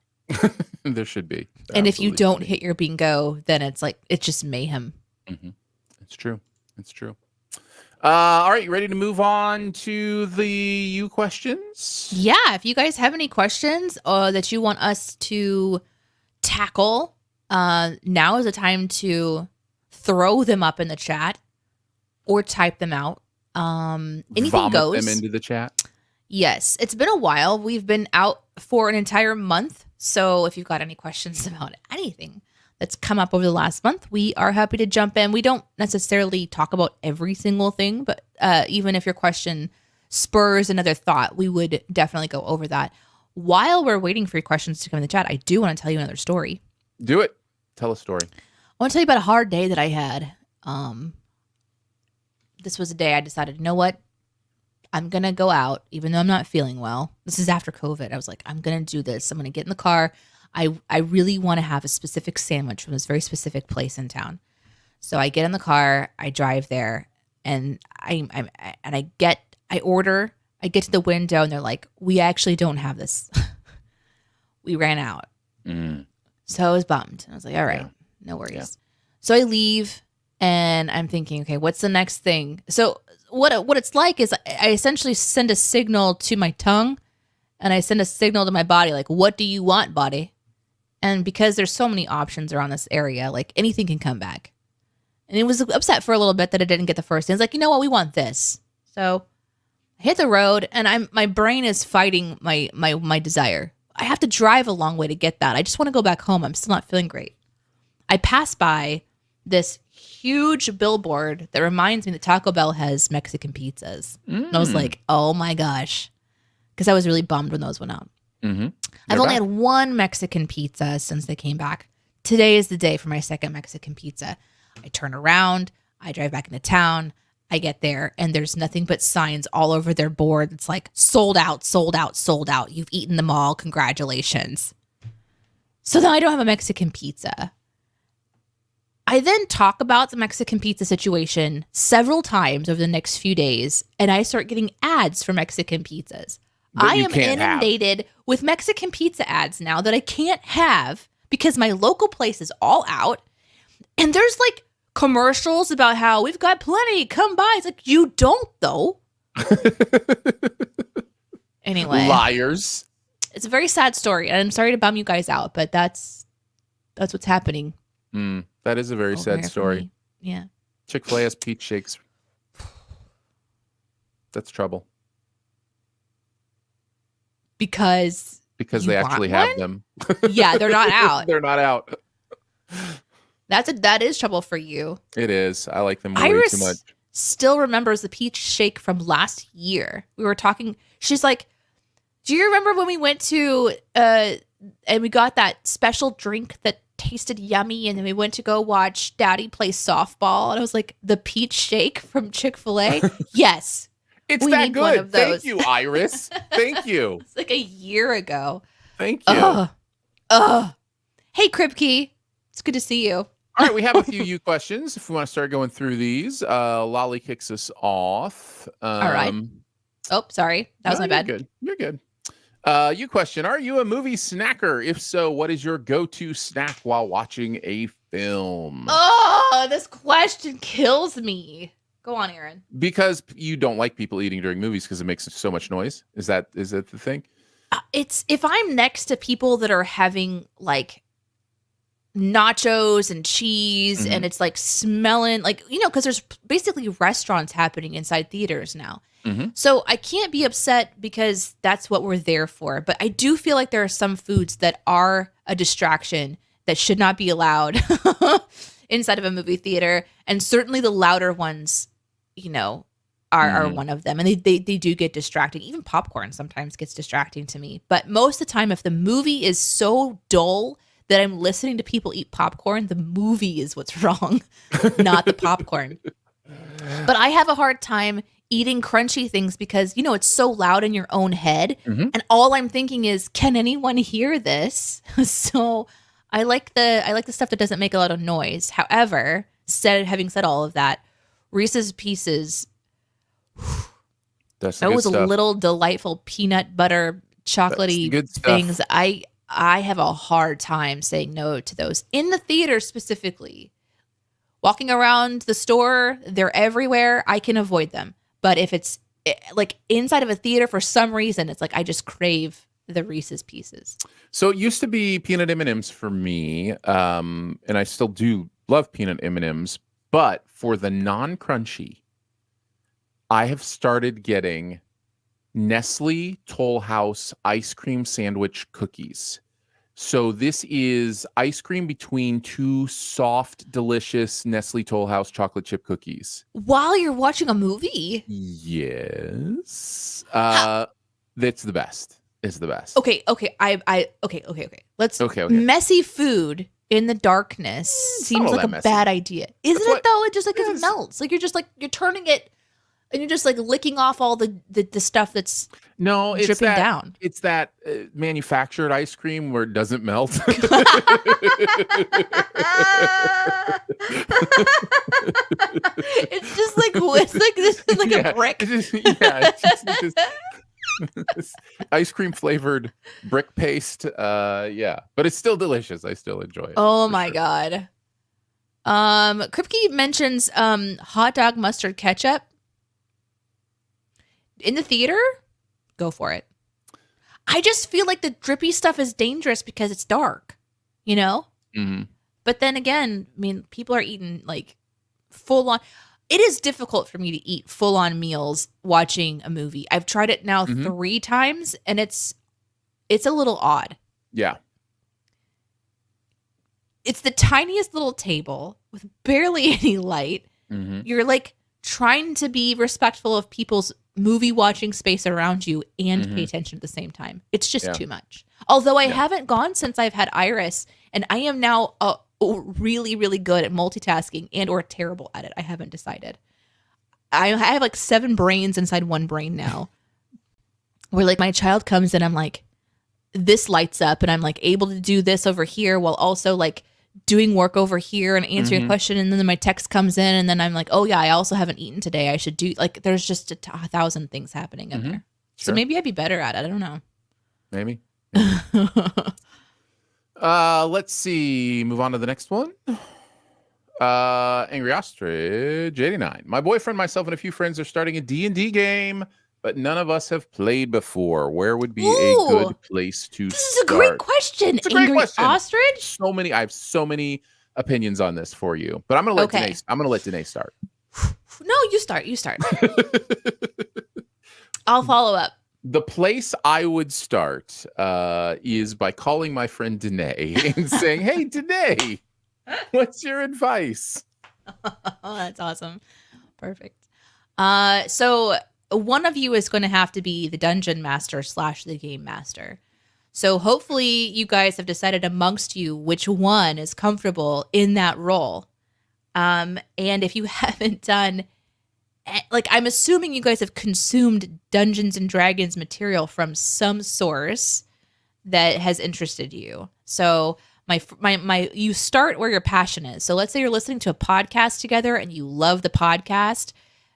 There should be. And if you don't hit your bingo, then it's just mayhem. Mm-hmm. It's true. It's true. All right, you ready to move on to the you questions? Yeah, if you guys have any questions that you want us to tackle, now is the time to throw them up in the chat or type them out. Anything Vomit goes. them into the chat. Yes, it's been a while. We've been out for an entire month. So if you've got any questions about anything that's come up over the last month, we are happy to jump in. We don't necessarily talk about every single thing, but even if your question spurs another thought, we would definitely go over that. While we're waiting for your questions to come in the chat, I do want to tell you another story. Do it. Tell a story. I want to tell you about a hard day that I had. This was a day I decided, you know what? I'm going to go out, even though I'm not feeling well. This is after COVID. I was like, I'm going to do this. I'm going to get in the car. I really want to have a specific sandwich from this very specific place in town. So I get in the car, I drive there, and I order. I get to the window, and they're like, we actually don't have this. We ran out. So I was bummed. I was like, all right, no worries. Yeah. So I leave, and I'm thinking, okay, what's the next thing? So what it's like is I essentially send a signal to my tongue, and I send a signal to my body, like, what do you want, body? And because there's so many options around this area, like anything can come back. And it was upset for a little bit that I didn't get the first. And it's like, you know what? We want this. So I hit the road, and my brain is fighting my desire. I have to drive a long way to get that. I just want to go back home. I'm still not feeling great. I pass by this huge billboard that reminds me that Taco Bell has Mexican pizzas. And I was like, oh my gosh. Because I was really bummed when those went out. Mm-hmm. I've only had one Mexican pizza since they came back. Today is the day for my second Mexican pizza. I turn around, I drive back into town, I get there, and there's nothing but signs all over their board. It's like, sold out, sold out, sold out. You've eaten them all. Congratulations. So now I don't have a Mexican pizza. I then talk about the Mexican pizza situation several times over the next few days, and I start getting ads for Mexican pizzas. I am inundated with Mexican pizza ads now that I can't have because my local place is all out. And there's like commercials about how we've got plenty, come by. It's like, you don't though. Anyway. Liars. It's a very sad story. And I'm sorry to bum you guys out, but that's what's happening. That is a very sad story. Yeah. Chick-fil-A has peach shakes. That's trouble. Because they actually have them. Yeah, they're not out. They're not out. That is trouble for you. It is. I like them way Iris too much. Still remembers the peach shake from last year. We were talking. She's like, do you remember when we went to and we got that special drink that tasted yummy, and then we went to go watch Daddy play softball, and I was like, the peach shake from Chick-fil-A? Yes. It's that good. Thank you, Iris. Thank you. It's like a year ago. Thank you. Hey, Kripke. It's good to see you. All right, we have a few you questions. If we want to start going through these, Lolly kicks us off. All right. Oh, sorry. That was my bad. You're good. You question, are you a movie snacker? If so, what is your go-to snack while watching a film? Oh, this question kills me. Go on, Aaron. Because you don't like people eating during movies because it makes so much noise? Is that the thing? It's if I'm next to people that are having like nachos and cheese and it's like smelling like, because there's basically restaurants happening inside theaters now. So I can't be upset because that's what we're there for. But I do feel like there are some foods that are a distraction that should not be allowed inside of a movie theater. And certainly the louder ones, are one of them. And they do get distracting. Even popcorn sometimes gets distracting to me. But most of the time, if the movie is so dull that I'm listening to people eat popcorn, the movie is what's wrong, not the popcorn. But I have a hard time eating crunchy things because, it's so loud in your own head. Mm-hmm. And all I'm thinking is, can anyone hear this? So I like the stuff that doesn't make a lot of noise. However, having said all of that, Reese's Pieces, That's that was stuff. a little delightful peanut butter chocolatey good stuff. things. I have a hard time saying no to those in the theater specifically. Walking around the store, they're everywhere. I can avoid them. But if it's like inside of a theater for some reason, it's like I just crave the Reese's Pieces. So it used to be peanut M&Ms for me, and I still do love peanut M&Ms. But for the non-crunchy, I have started getting Nestle Toll House ice cream sandwich cookies. So this is ice cream between two soft, delicious Nestle Toll House chocolate chip cookies. While you're watching a movie? Yes. That's the best. It's the best. Okay. Let's messy food in the darkness seems like a bad idea. Isn't it though? It just like it melts. Like you're turning it and you're just like licking off all the stuff that's dripping down. It's that manufactured ice cream where it doesn't melt. It's just like a brick. It's just ice cream flavored brick paste. But it's still delicious. I still enjoy it. Oh my God. Kripke mentions hot dog mustard ketchup. In the theater, go for it. I just feel like the drippy stuff is dangerous because it's dark, Mm-hmm. But then again, I mean, people are eating like full on. It is difficult for me to eat full on meals watching a movie. I've tried it now 3 times and it's a little odd. Yeah. It's the tiniest little table with barely any light. Mm-hmm. You're like trying to be respectful of people's movie watching space around you and pay attention at the same time. It's just too much. Although I haven't gone since I've had Iris, and I am now really, really good at multitasking and or terrible at it. I haven't decided. I have like 7 brains inside one brain now. Where like my child comes in, I'm like, this lights up, and I'm like able to do this over here while also like doing work over here and answering a question, and then my text comes in, and then I'm like, oh yeah, I also haven't eaten today. I should do like there's just 1,000 things happening in there. Sure. So maybe I'd be better at it. I don't know. Maybe. Let's see. Move on to the next one. Angry Ostrich 89. My boyfriend, myself, and a few friends are starting a D&D game, but none of us have played before. Where would be a good place to start? This is a great question. It's a great question. Ostrich? I have so many opinions on this for you, but I'm gonna let Danae start. No, you start. I'll follow up. The place I would start is by calling my friend Danae and saying, "Hey, Danae, what's your advice?" Oh, that's awesome. Perfect. So one of you is going to have to be the dungeon master / the game master. So hopefully you guys have decided amongst you which one is comfortable in that role. And if you haven't done, like, I'm assuming you guys have consumed Dungeons and Dragons material from some source that has interested you. So you start where your passion is. So let's say you're listening to a podcast together and you love the podcast.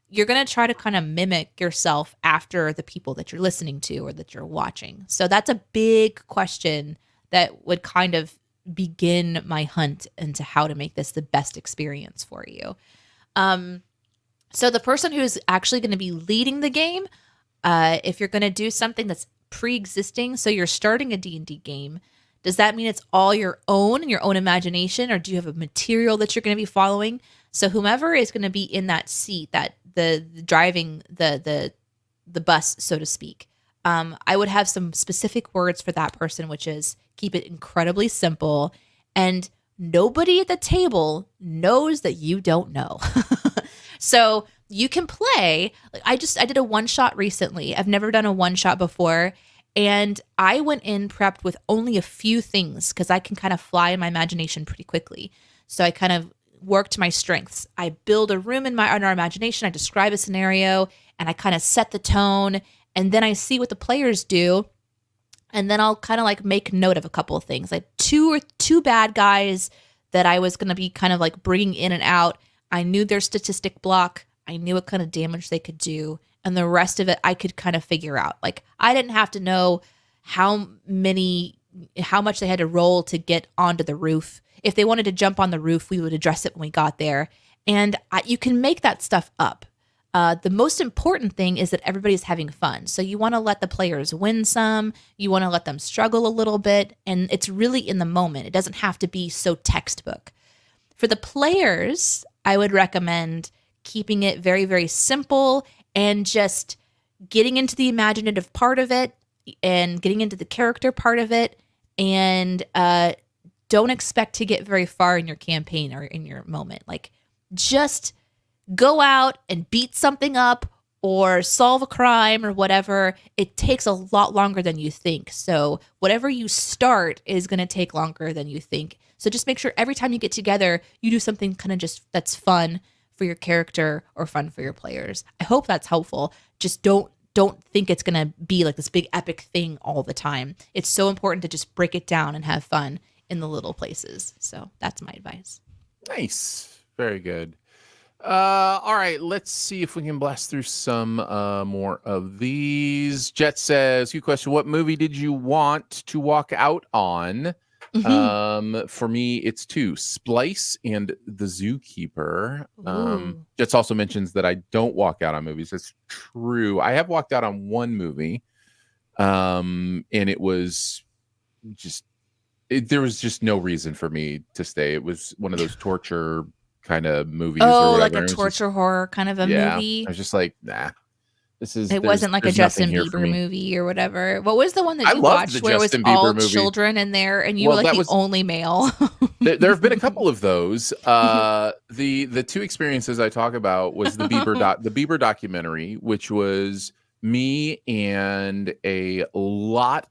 You're going to try to kind of mimic yourself after the people that you're listening to or that you're watching. So that's a big question that would kind of begin my hunt into how to make this the best experience for you. So the person who's actually going to be leading the game, if you're going to do something that's pre-existing, so you're starting a D&D game, does that mean it's all your own and your own imagination, or do you have a material that you're going to be following? So whomever is going to be in that seat, that the driving the bus, so to speak, I would have some specific words for that person, which is keep it incredibly simple, and nobody at the table knows that you don't know. So you can play. Like I did a one shot recently. I've never done a one shot before. And I went in prepped with only a few things because I can kind of fly in my imagination pretty quickly. So I kind of worked my strengths. I build a room in our imagination. I describe a scenario, and I kind of set the tone, and then I see what the players do. And then I'll kind of like make note of a couple of things, like two bad guys that I was going to be kind of like bringing in and out. I knew their statistic block. I knew what kind of damage they could do. And the rest of it, I could kind of figure out. Like, I didn't have to know how much they had to roll to get onto the roof. If they wanted to jump on the roof, we would address it when we got there. And you can make that stuff up. The most important thing is that everybody's having fun. So you want to let the players win some. You want to let them struggle a little bit. And it's really in the moment. It doesn't have to be so textbook. For the players, I would recommend keeping it very, very simple and just getting into the imaginative part of it and getting into the character part of it. And don't expect to get very far in your campaign or in your moment. Like, just go out and beat something up or solve a crime or whatever. It takes a lot longer than you think. So whatever you start is going to take longer than you think. So just make sure every time you get together, you do something kind of just that's fun for your character or fun for your players. I hope that's helpful. Just don't think it's going to be like this big epic thing all the time. It's so important to just break it down and have fun in the little places. So that's my advice. Nice. Very good. All right, let's see if we can blast through some more of these. Jet says, "Good question. What movie did you want to walk out on?" For me, it's two: Splice and The Zookeeper. Jet also mentions that I don't walk out on movies. That's true. I have walked out on one movie, and it was just there was just no reason for me to stay. It was one of those torture kind of movies. Oh, or like a torture horror kind of a movie. I was just like, nah. It wasn't like a Justin Bieber movie or whatever. What was the one that you watched where it was all children in there and you were like the only male? There have been a couple of those. The two experiences I talk about was the Bieber documentary, which was me and a lot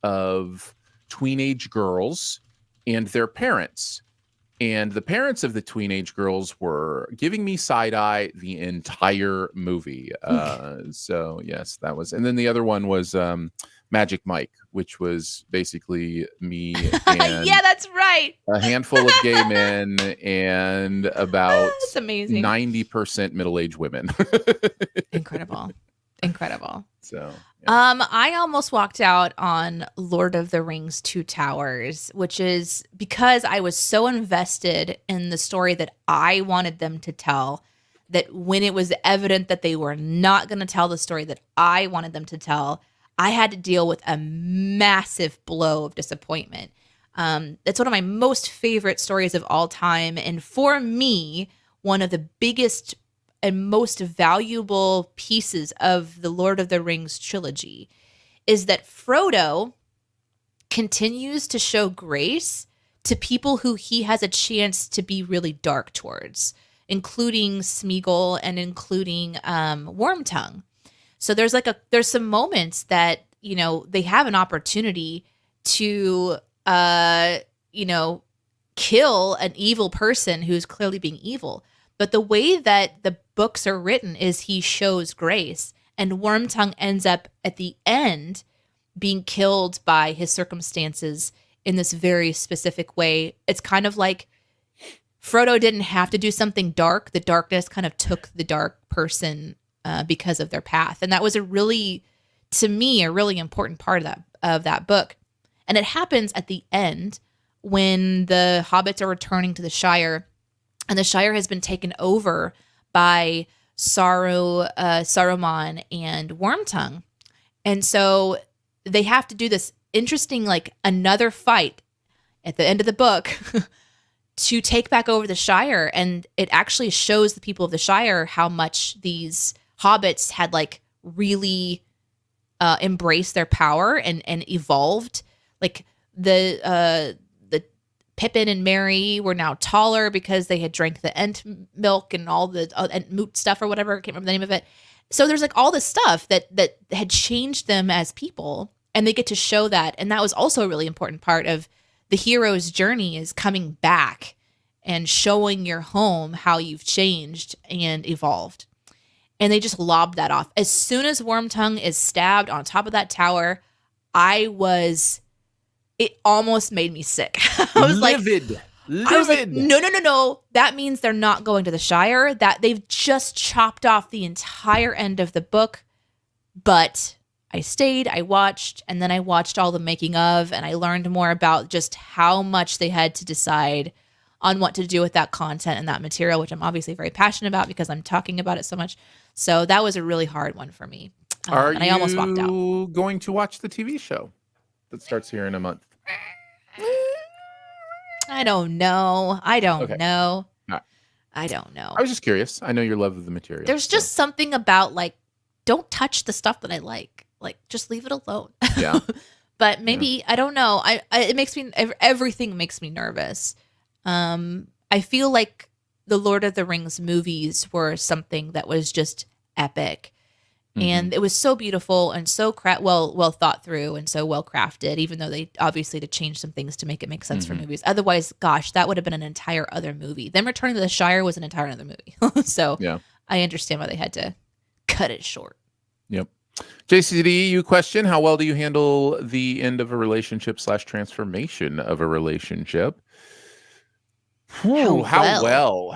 of tweenage girls and their parents. And the parents of the teenage girls were giving me side eye the entire movie. So yes, that was. And then the other one was Magic Mike, which was basically me and yeah, that's right. a handful of gay men and about that's amazing. 90% middle-aged women. Incredible. So yeah. I almost walked out on Lord of the Rings 2 Towers, which is because I was so invested in the story that I wanted them to tell, that when it was evident that they were not going to tell the story that I wanted them to tell, I had to deal with a massive blow of disappointment. It's one of my most favorite stories of all time. And for me, one of the biggest and most valuable pieces of the Lord of the Rings trilogy is that Frodo continues to show grace to people who he has a chance to be really dark towards, including Smeagol and including Wormtongue. So there's some moments that, you know, they have an opportunity to, kill an evil person who's clearly being evil. But the way that the books are written is he shows grace, and Wormtongue ends up at the end being killed by his circumstances in this very specific way. It's kind of like Frodo didn't have to do something dark. The darkness kind of took the dark person because of their path. And that was to me, a really important part of that book. And it happens at the end when the hobbits are returning to the Shire, and the Shire has been taken over by Saruman and Wormtongue. And so they have to do this interesting, like, another fight at the end of the book to take back over the Shire. And it actually shows the people of the Shire how much these hobbits had, like, really embraced their power and evolved. Like, the Pippin and Merry were now taller because they had drank the Ent milk and all the Ent stuff or whatever. I can't remember the name of it. So there's like all this stuff that had changed them as people, and they get to show that. And that was also a really important part of the hero's journey, is coming back and showing your home how you've changed and evolved. and they just lobbed that off. As soon as Wormtongue is stabbed on top of that tower, it almost made me sick. I was livid. Like, no. That means they're not going to the Shire. That they've just chopped off the entire end of the book. But I stayed, I watched, and then I watched all the making of, and I learned more about just how much they had to decide on what to do with that content and that material, which I'm obviously very passionate about because I'm talking about it so much. So that was a really hard one for me. And I almost walked out. Are you going to watch the TV show that starts here in a month? I don't know. Okay. I don't know. I was just curious. I know your love of the material. There's just something about like, don't touch the stuff that I like. Like, just leave it alone. Yeah. But maybe, I don't know. It makes me, everything makes me nervous. I feel like the Lord of the Rings movies were something that was just epic. And it was so beautiful and so well thought through and so well crafted, even though they obviously had to change some things to make it make sense for movies. Otherwise, gosh, that would have been an entire other movie. Them Returning to the Shire was an entire other movie. So I understand why they had to cut it short. Yep. JCD, you question, how well do you handle the end of a relationship / transformation of a relationship? How well?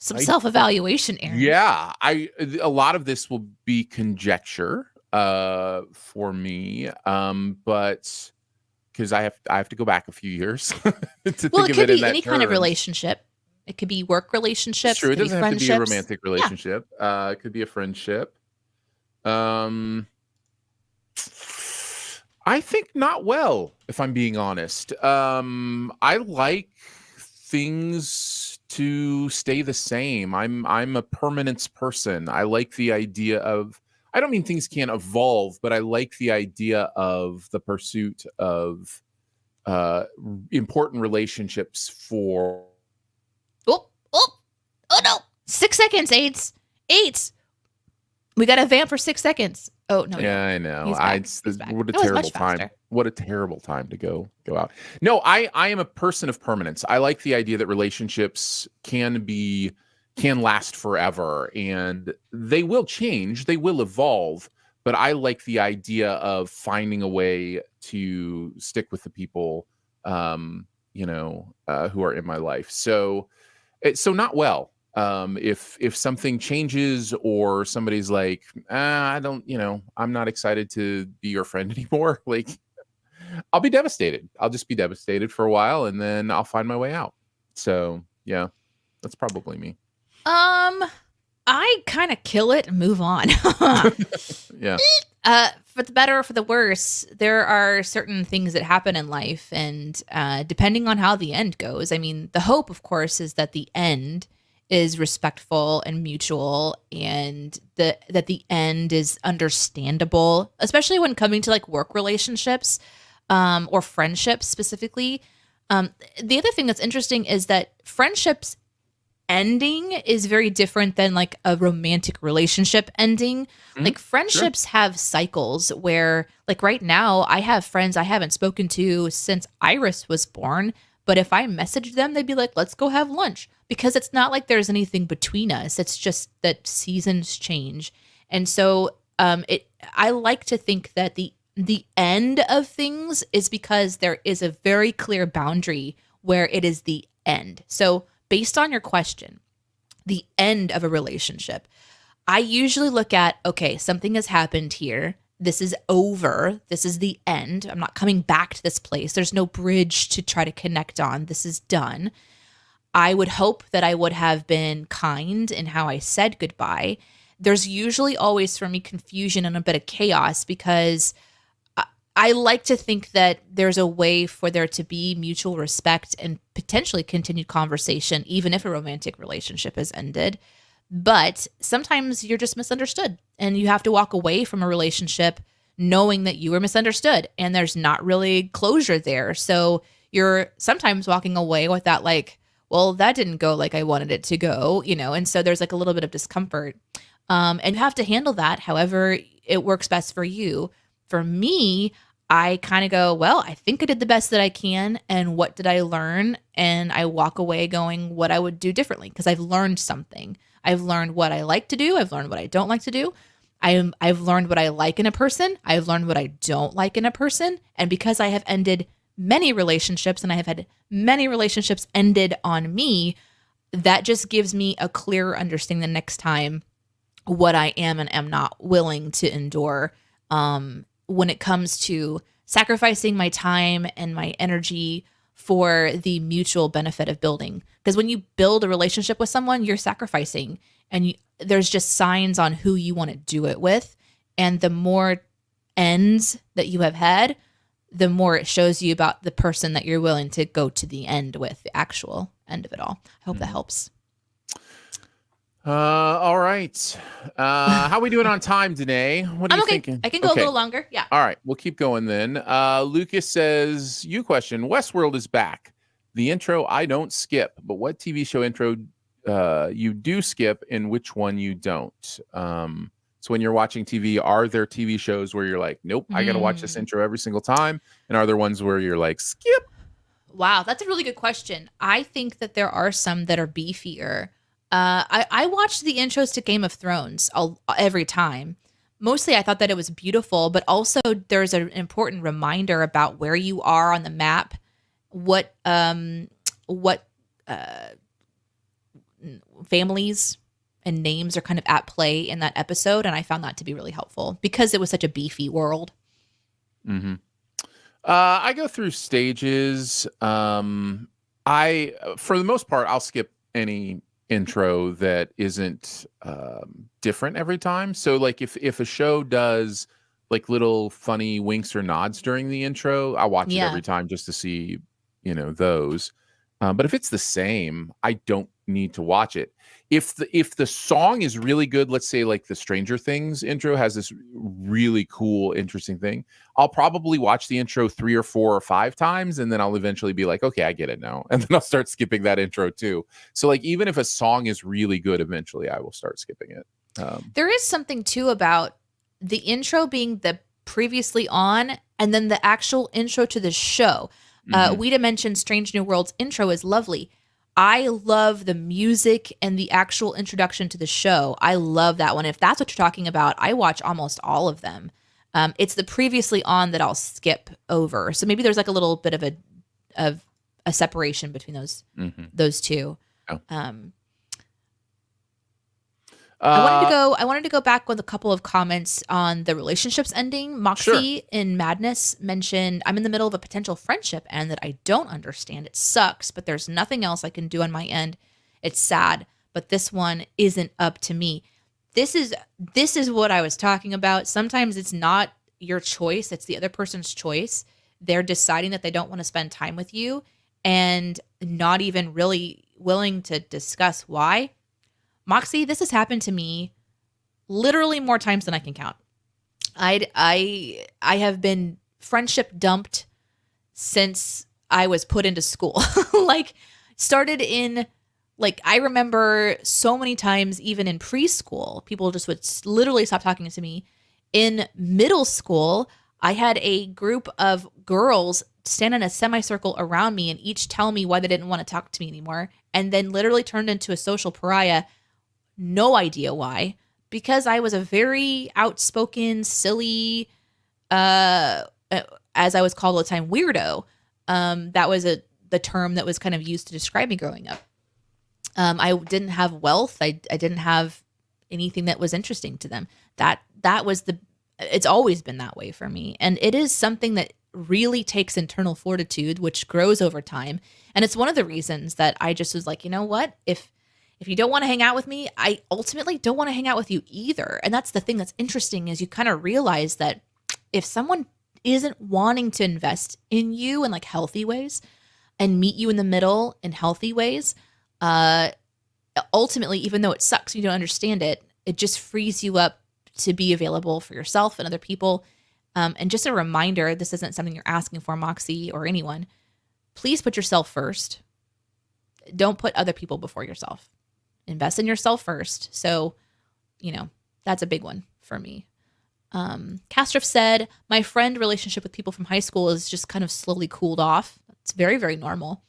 Some self-evaluation, Aaron. Yeah, a lot of this will be conjecture for me, but because I have to go back a few years to think it of could it be in any kind of relationship. It could be work relationships. It's true. It doesn't have to be a romantic Yeah. relationship. It could be a friendship. I think not well, if I'm being honest. I like things to stay the same. I'm a permanence person. I like the idea of, I don't mean things can't evolve, but I like the idea of the pursuit of important relationships for. Oh no. 6 seconds, AIDS. We got to vamp for 6 seconds. Oh no. Yeah, I know. He's back. What a It was terrible much time. faster. What a terrible time to go out. No, I am a person of permanence. I like the idea that relationships can last forever, and they will change, they will evolve, but I like the idea of finding a way to stick with the people who are in my life. So not well. If something changes or somebody's like, I'm not excited to be your friend anymore, like, I'll be devastated. I'll just be devastated for a while, and then I'll find my way out. So yeah, that's probably me. I kind of kill it and move on. Yeah. For the better or for the worse, there are certain things that happen in life, and depending on how the end goes, I mean, the hope, of course, is that the end is respectful and mutual, and that the end is understandable, especially when coming to like work relationships or friendships specifically. The other thing that's interesting is that friendships ending is very different than like a romantic relationship ending. Like friendships have cycles where, like, right now I have friends I haven't spoken to since Iris was born, but if I messaged them, they'd be like, let's go have lunch, because it's not like there's anything between us. It's just that seasons change. And so I like to think that the end of things is because there is a very clear boundary where it is the end. So based on your question, the end of a relationship, I usually look at, okay, something has happened here. This is over. This is the end. I'm not coming back to this place. There's no bridge to try to connect on. This is done. I would hope that I would have been kind in how I said goodbye. There's usually always for me confusion and a bit of chaos, because I like to think that there's a way for there to be mutual respect and potentially continued conversation, even if a romantic relationship has ended. But sometimes you're just misunderstood, and you have to walk away from a relationship knowing that you were misunderstood and there's not really closure there. So you're sometimes walking away with that, like, well, that didn't go like I wanted it to go, and so there's like a little bit of discomfort. And you have to handle that however it works best for you. For me, I kind of go, well, I think I did the best that I can. And what did I learn? And I walk away going what I would do differently, because I've learned something. I've learned what I like to do. I've learned what I don't like to do. I've learned what I like in a person. I've learned what I don't like in a person. And because I have ended many relationships and I have had many relationships ended on me, that just gives me a clearer understanding the next time what I am and am not willing to endure when it comes to sacrificing my time and my energy for the mutual benefit of building. Because when you build a relationship with someone, you're sacrificing, and there's just signs on who you want to do it with. And the more ends that you have had, the more it shows you about the person that you're willing to go to the end with, the actual end of it all. I hope that helps. All right. How are we doing on time, Danae? What are you thinking? I can go a little longer. Yeah. All right. We'll keep going then. Lucas says, you question, Westworld is back. The intro I don't skip, but what TV show intro you do skip and which one you don't? So when you're watching TV, are there TV shows where you're like, nope, I got to watch this intro every single time? And are there ones where you're like, skip? Wow, that's a really good question. I think that there are some that are beefier. I watched the intros to Game of Thrones every time. Mostly I thought that it was beautiful, but also there's an important reminder about where you are on the map, what families and names are kind of at play in that episode. And I found that to be really helpful because it was such a beefy world. Mm-hmm. I go through stages. For the most part, I'll skip any intro that isn't different every time. So like if a show does like little funny winks or nods during the intro, I watch it every time just to see, those. But if it's the same, I don't need to watch it. If the song is really good, let's say like the Stranger Things intro has this really cool, interesting thing, I'll probably watch the intro 3 or 4 or 5 times, and then I'll eventually be like, okay, I get it now. And then I'll start skipping that intro too. So like, even if a song is really good, eventually I will start skipping it. There is something too about the intro being the previously on and then the actual intro to the show. Weta mentioned Strange New Worlds intro is lovely. I love the music and the actual introduction to the show. I love that one. If that's what you're talking about, I watch almost all of them. It's the previously on that I'll skip over. So maybe there's like a little bit of a separation between those two. Oh. I wanted to go back with a couple of comments on the relationships ending. Moxie in Madness mentioned, I'm in the middle of a potential friendship and that I don't understand. It sucks, but there's nothing else I can do on my end. It's sad, but this one isn't up to me. This is what I was talking about. Sometimes it's not your choice. It's the other person's choice. They're deciding that they don't want to spend time with you and not even really willing to discuss why. Moxie, this has happened to me literally more times than I can count. I have been friendship dumped since I was put into school. I remember so many times, even in preschool, people just would literally stop talking to me. In middle school, I had a group of girls stand in a semicircle around me and each tell me why they didn't want to talk to me anymore, and then literally turned into a social pariah. No idea why, because I was a very outspoken, silly, as I was called all the time, weirdo. That was the term that was kind of used to describe me growing up. I didn't have wealth. I didn't have anything that was interesting to them. It's always been that way for me. And it is something that really takes internal fortitude, which grows over time. And it's one of the reasons that I just was like, you know what? If you don't want to hang out with me, I ultimately don't want to hang out with you either. And that's the thing that's interesting is you kind of realize that if someone isn't wanting to invest in you in like healthy ways and meet you in the middle in healthy ways, ultimately, even though it sucks, you don't understand it, it just frees you up to be available for yourself and other people. And just a reminder, this isn't something you're asking for, Moxie, or anyone. Please put yourself first. Don't put other people before yourself. Invest in yourself first. So, that's a big one for me. Kastrov said, my friend relationship with people from high school is just kind of slowly cooled off. It's very, very normal.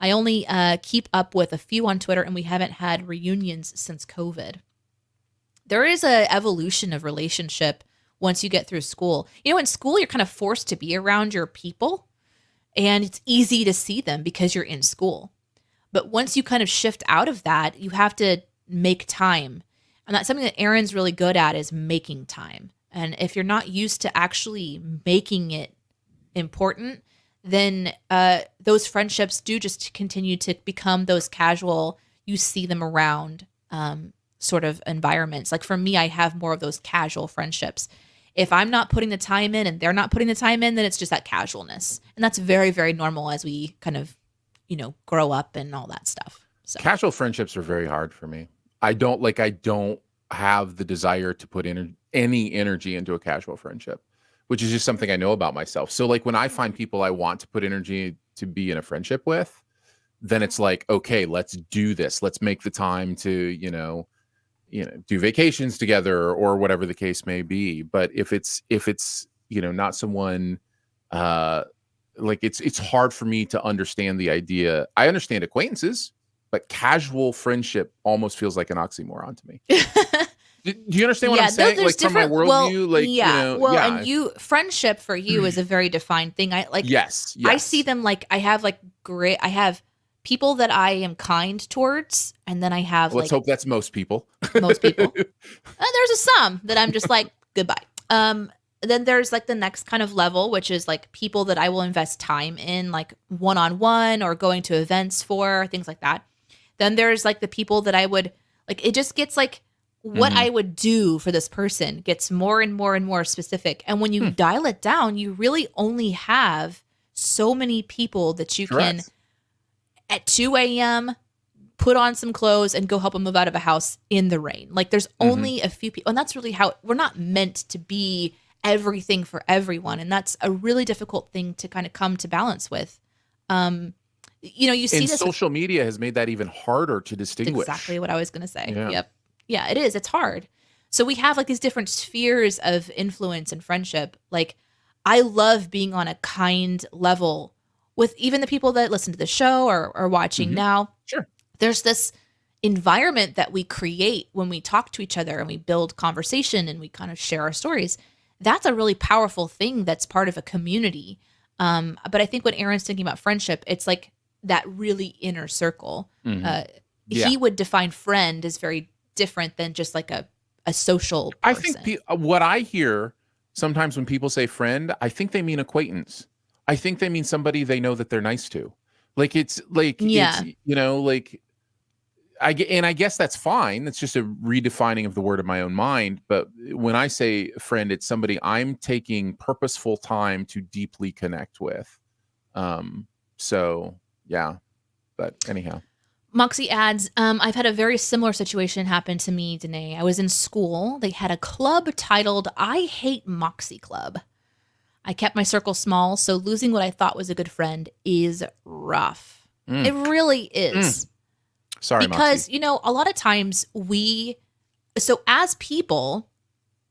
I only keep up with a few on Twitter, and we haven't had reunions since COVID. There is a evolution of relationship once you get through school. In school, you're kind of forced to be around your people, and it's easy to see them because you're in school. But once you kind of shift out of that, you have to make time. And that's something that Aaron's really good at, is making time. And if you're not used to actually making it important, then those friendships do just continue to become those casual, you see them around sort of environments. Like for me, I have more of those casual friendships. If I'm not putting the time in and they're not putting the time in, then it's just that casualness. And that's very, very normal as we kind of, grow up and all that stuff. So casual friendships are very hard for me. I don't have the desire to put any energy into a casual friendship, which is just something I know about myself. So like when I find people I want to put energy to be in a friendship with, then it's like, okay, let's do this. Let's make the time to, do vacations together or whatever the case may be. But if it's not someone, it's hard for me to understand the idea. I understand acquaintances, but casual friendship almost feels like an oxymoron to me. Do you understand what I'm saying? Like from my worldview, and friendship for you is a very defined thing. Yes. I see them I have people that I am kind towards, and then I have let's hope that's most people. Most people. There's some that I'm just like, goodbye. Then there's the next kind of level, which is people that I will invest time in, one-on-one or going to events for, things like that. Then there's the people that I would it just gets what I would do for this person gets more and more and more specific. And when you dial it down, you really only have so many people that you can at 2 a.m. put on some clothes and go help them move out of a house in the rain. There's only a few people. And that's really how we're not meant to be everything for everyone. And that's a really difficult thing to kind of come to balance with. You see this. Social media has made that even harder to distinguish. Exactly what I was going to say. Yeah. Yep. Yeah, it is. It's hard. So we have these different spheres of influence and friendship. I love being on a kind level with even the people that listen to the show or are watching now. Sure. There's this environment that we create when we talk to each other and we build conversation and we kind of share our stories. That's a really powerful thing that's part of a community. But I think when Aaron's thinking about friendship, it's that really inner circle. He would define friend as very different than just a social person. I think what I hear sometimes when people say friend, I think they mean acquaintance. I think they mean somebody they know that they're nice to. I guess that's fine. It's just a redefining of the word in my own mind. But when I say friend, it's somebody I'm taking purposeful time to deeply connect with. So yeah, but anyhow. Moxie adds, I've had a very similar situation happen to me, Danae. I was in school. They had a club titled I Hate Moxie Club. I kept my circle small, so losing what I thought was a good friend is rough. It really is. Sorry, because, Moxie. A lot of times as people,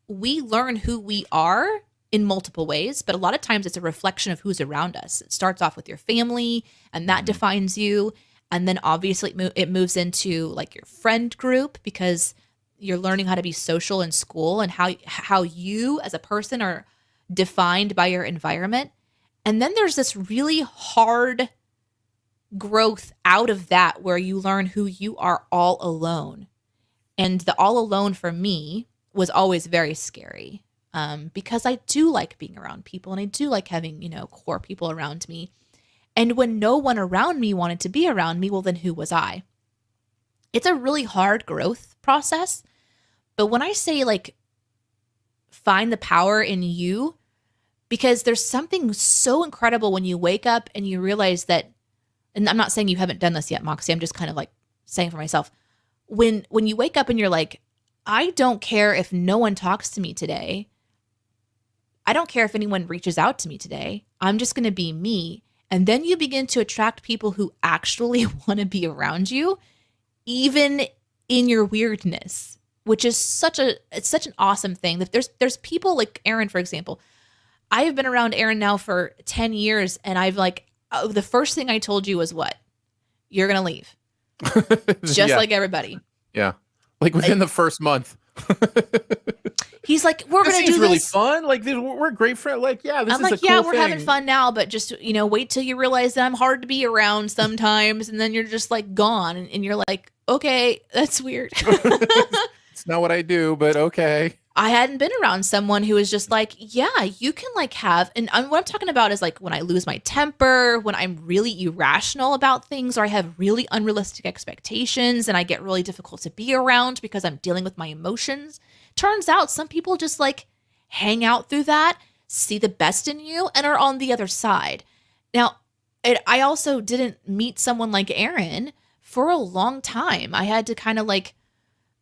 we learn who we are in multiple ways, but a lot of times it's a reflection of who's around us. It starts off with your family, and that defines you. And then obviously it moves into your friend group because you're learning how to be social in school and how you as a person are defined by your environment. And then there's this really hard growth out of that where you learn who you are all alone. And the all alone for me was always very scary because I do like being around people and I do like having, core people around me. And when no one around me wanted to be around me, well, then who was I? It's a really hard growth process. But when I say find the power in you, because there's something so incredible when you wake up and you realize that, and I'm not saying you haven't done this yet, Moxie, I'm just kind of saying for myself, when you wake up and you're I don't care if no one talks to me today. I don't care if anyone reaches out to me today. I'm just going to be me. And then you begin to attract people who actually want to be around you, even in your weirdness, which is such an awesome thing. That there's people like Aaron, for example. I have been around Aaron now for 10 years, and I've the first thing I told you was what? you're going to leave. Just like everybody. Yeah. Like within the first month. He's like, we're going to do this. Really fun. Like, we're great friends. Like, yeah, this I'm is like, a cool we're thing. having fun now, but just, wait till you realize that I'm hard to be around sometimes. And then you're just like gone. And you're like, okay, that's weird. It's not what I do, but okay. I hadn't been around someone who was just like, yeah, you can like have, and what I'm talking about is like when I lose my temper, when I'm really irrational about things, or I have really unrealistic expectations and I get really difficult to be around because I'm dealing with my emotions. Turns out some people just like hang out through that, see the best in you, and are on the other side. Now, I also didn't meet someone like Aaron for a long time. I had to kind of like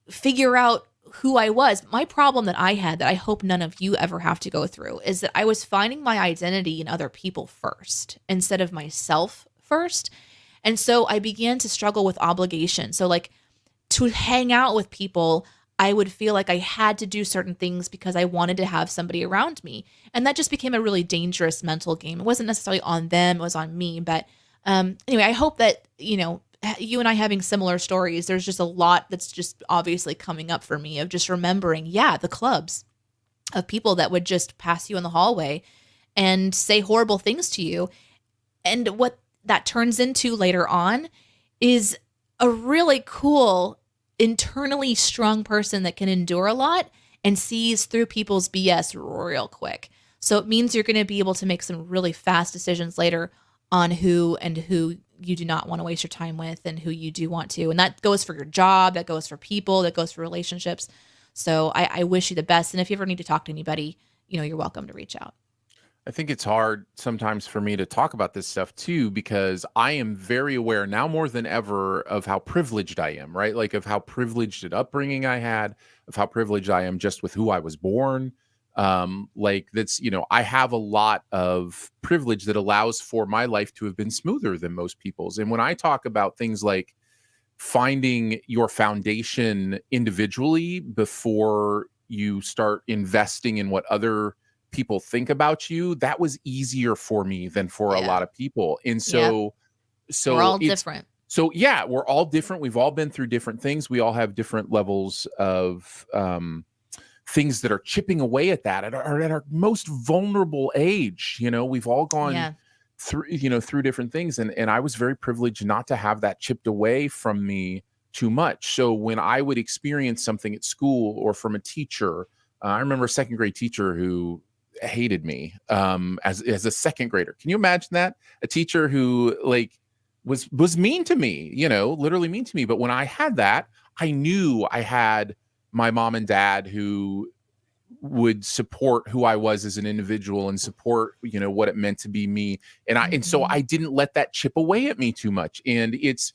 figure out who I was. My problem that I had, that I hope none of you ever have to go through, is that I was finding my identity in other people first instead of myself first. And so I began to struggle with obligation. So like to hang out with people, I would feel like I had to do certain things because I wanted to have somebody around me. And that just became a really dangerous mental game. It wasn't necessarily on them, it was on me. But anyway, I hope that, you and I having similar stories, there's just a lot that's just obviously coming up for me of just remembering, the clubs of people that would just pass you in the hallway and say horrible things to you. And what that turns into later on is a really cool, internally strong person that can endure a lot and sees through people's BS real quick. So it means you're going to be able to make some really fast decisions later on who you do not want to waste your time with and who you do want to. And that goes for your job, that goes for people, that goes for relationships. So I wish you the best. And if you ever need to talk to anybody, you're welcome to reach out. I think it's hard sometimes for me to talk about this stuff too, because I am very aware now more than ever of how privileged I am, right? Like of how privileged an upbringing I had, of how privileged I am just with who I was born. Like that's, I have a lot of privilege that allows for my life to have been smoother than most people's. And when I talk about things like finding your foundation individually before you start investing in what other people think about you, that was easier for me than for a lot of people. And so we're all different. So yeah, we're all different. We've all been through different things. We all have different levels of things that are chipping away at that at our most vulnerable age. We've all gone through different things. And I was very privileged not to have that chipped away from me too much. So when I would experience something at school or from a teacher, I remember a second grade teacher who hated me as a second grader. Can you imagine that? A teacher who like was mean to me, literally mean to me. But when I had that, I knew I had my mom and dad who would support who I was as an individual and support, what it meant to be me. And so I didn't let that chip away at me too much. And it's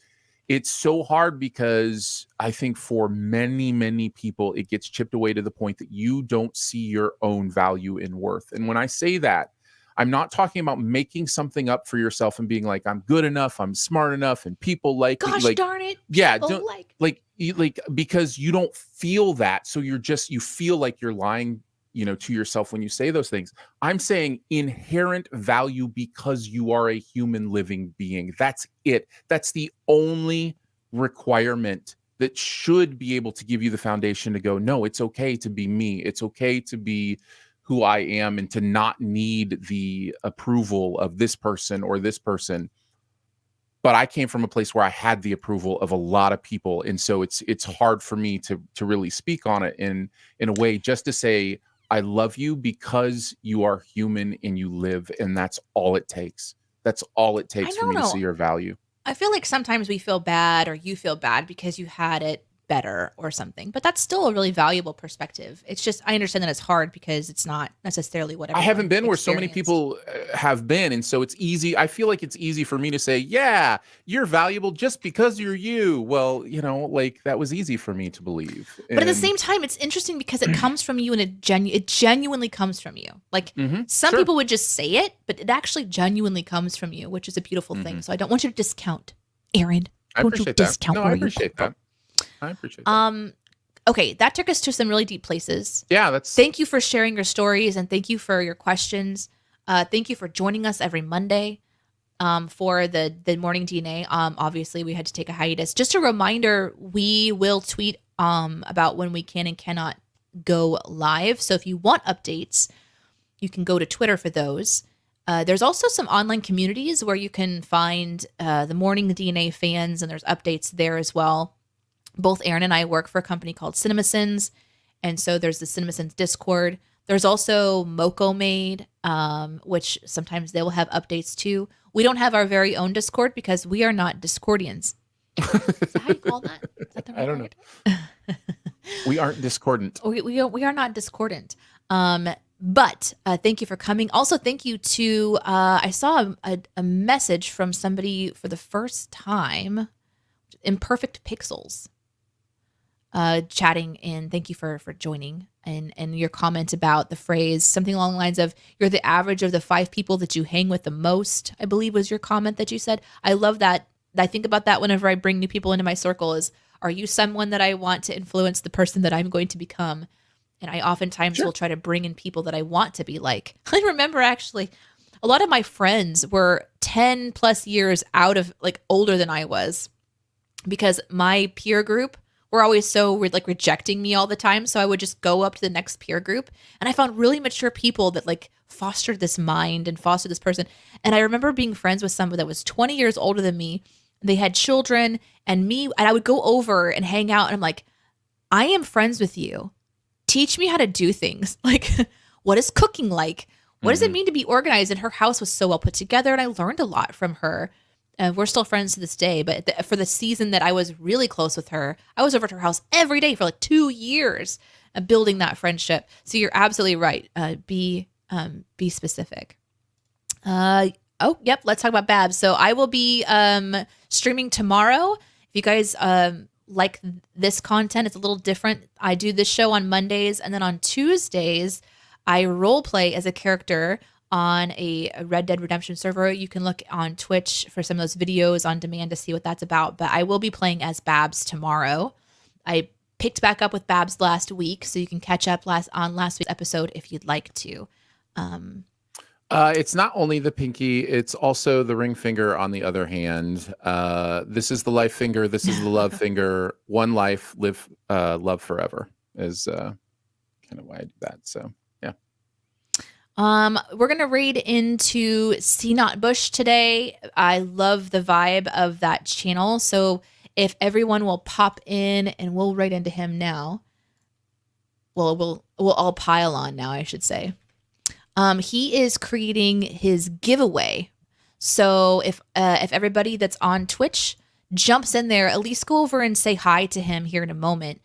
so hard because I think for many, many people, it gets chipped away to the point that you don't see your own value and worth. And when I say that, I'm not talking about making something up for yourself and being like, I'm good enough, I'm smart enough, and people like me. Gosh darn it. Yeah, don't like because you don't feel that. So you feel like you're lying, to yourself when you say those things. I'm saying inherent value because you are a human living being. That's it. That's the only requirement that should be able to give you the foundation to go, no, it's okay to be me. It's okay to be who I am and to not need the approval of this person or this person. But I came from a place where I had the approval of a lot of people. And so it's hard for me to really speak on it in a way, just to say, I love you because you are human and you live. And that's all it takes. That's all it takes for me to see your value. I feel like sometimes we feel bad or you feel bad because you had it better or something, but that's still a really valuable perspective. It's just, I understand that it's hard because it's not necessarily what I haven't been where so many people have been. And so it's easy. I feel like it's easy for me to say, yeah, you're valuable just because you're you. Well, like that was easy for me to believe. But at the same time, it's interesting because it comes from you and it genuinely comes from you. Like some people would just say it, but it actually genuinely comes from you, which is a beautiful thing. So I don't want you to discount, Aaron. I appreciate that. No, I appreciate that. I appreciate that. Okay, that took us to some really deep places. Yeah, thank you for sharing your stories and thank you for your questions. Thank you for joining us every Monday. for the morning DNA. Obviously, we had to take a hiatus. Just a reminder, we will tweet about when we can and cannot go live. So if you want updates, you can go to Twitter for those. There's also some online communities where you can find the Morning DNA fans, and there's updates there as well. Both Aaron and I work for a company called CinemaSins, and so there's the CinemaSins Discord. There's also Moco Made, which sometimes they will have updates too. We don't have our very own Discord because we are not Discordians. Is that how you call that? Is that the right I don't word? know. We aren't discordant. We are not discordant. But thank you for coming. Also, thank you to I saw a message from somebody for the first time, Imperfect Pixels, chatting, and thank you for joining, and your comment about the phrase, something along the lines of, you're the average of the 5 people that you hang with the most, I believe was your comment that you said. I love that. I think about that whenever I bring new people into my circle is, are you someone that I want to influence the person that I'm going to become? And I oftentimes will try to bring in people that I want to be like. I remember actually a lot of my friends were 10 plus years out of like older than I was, because my peer group were always so like rejecting me all the time. So I would just go up to the next peer group, and I found really mature people that like fostered this mind and fostered this person. And I remember being friends with someone that was 20 years older than me. They had children, and I would go over and hang out, and I'm like, I am friends with you. Teach me how to do things. Like, what is cooking like? What does it mean to be organized? And her house was so well put together, and I learned a lot from her. We're still friends to this day, but for the season that I was really close with her, I was over at her house every day for like 2 years, building that friendship. So you're absolutely right. Be specific. Oh, yep. Let's talk about Babs. So I will be streaming tomorrow. If you guys like this content, it's a little different. I do this show on Mondays, and then on Tuesdays, I role play as a character on a Red Dead Redemption server. You can look on Twitch for some of those videos on demand to see what that's about. But I will be playing as Babs tomorrow. I picked back up with Babs last week, so you can catch up on last week's episode if you'd like to. It's not only the pinky, it's also the ring finger on the other hand. This is the life finger. This is the love finger. One life, live, love forever is kind of why I do that. So, yeah. We're going to raid into Not Bush today. I love the vibe of that channel. So if everyone will pop in, and we'll raid into him now. Well, we'll all pile on now, I should say. He is creating his giveaway. So if everybody that's on Twitch jumps in there, at least go over and say hi to him here in a moment.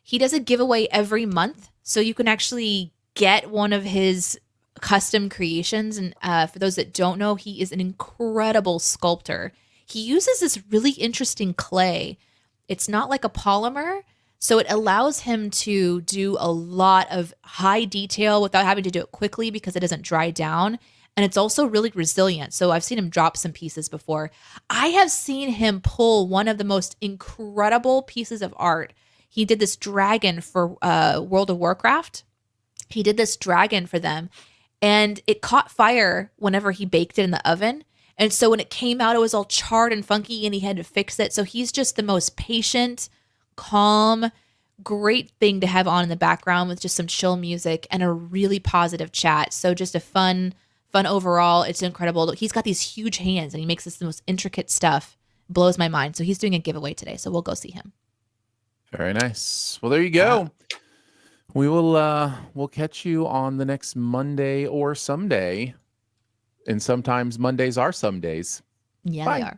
He does a giveaway every month, so you can actually get one of his custom creations. And for those that don't know, he is an incredible sculptor. He uses this really interesting clay. It's not like a polymer, so it allows him to do a lot of high detail without having to do it quickly because it doesn't dry down. And it's also really resilient. So I've seen him drop some pieces before. I have seen him pull one of the most incredible pieces of art. He did this dragon for World of Warcraft. He did this dragon for them, and it caught fire whenever he baked it in the oven. And so when it came out, it was all charred and funky, and he had to fix it. So he's just the most patient, calm, great thing to have on in the background with just some chill music and a really positive chat. So just a fun overall. It's incredible. He's got these huge hands, and he makes this the most intricate stuff. Blows my mind. So he's doing a giveaway today. So we'll go see him. Very nice. Well, there you go. We will we'll catch you on the next Monday or someday. And sometimes Mondays are some days. Yeah, Bye. they are.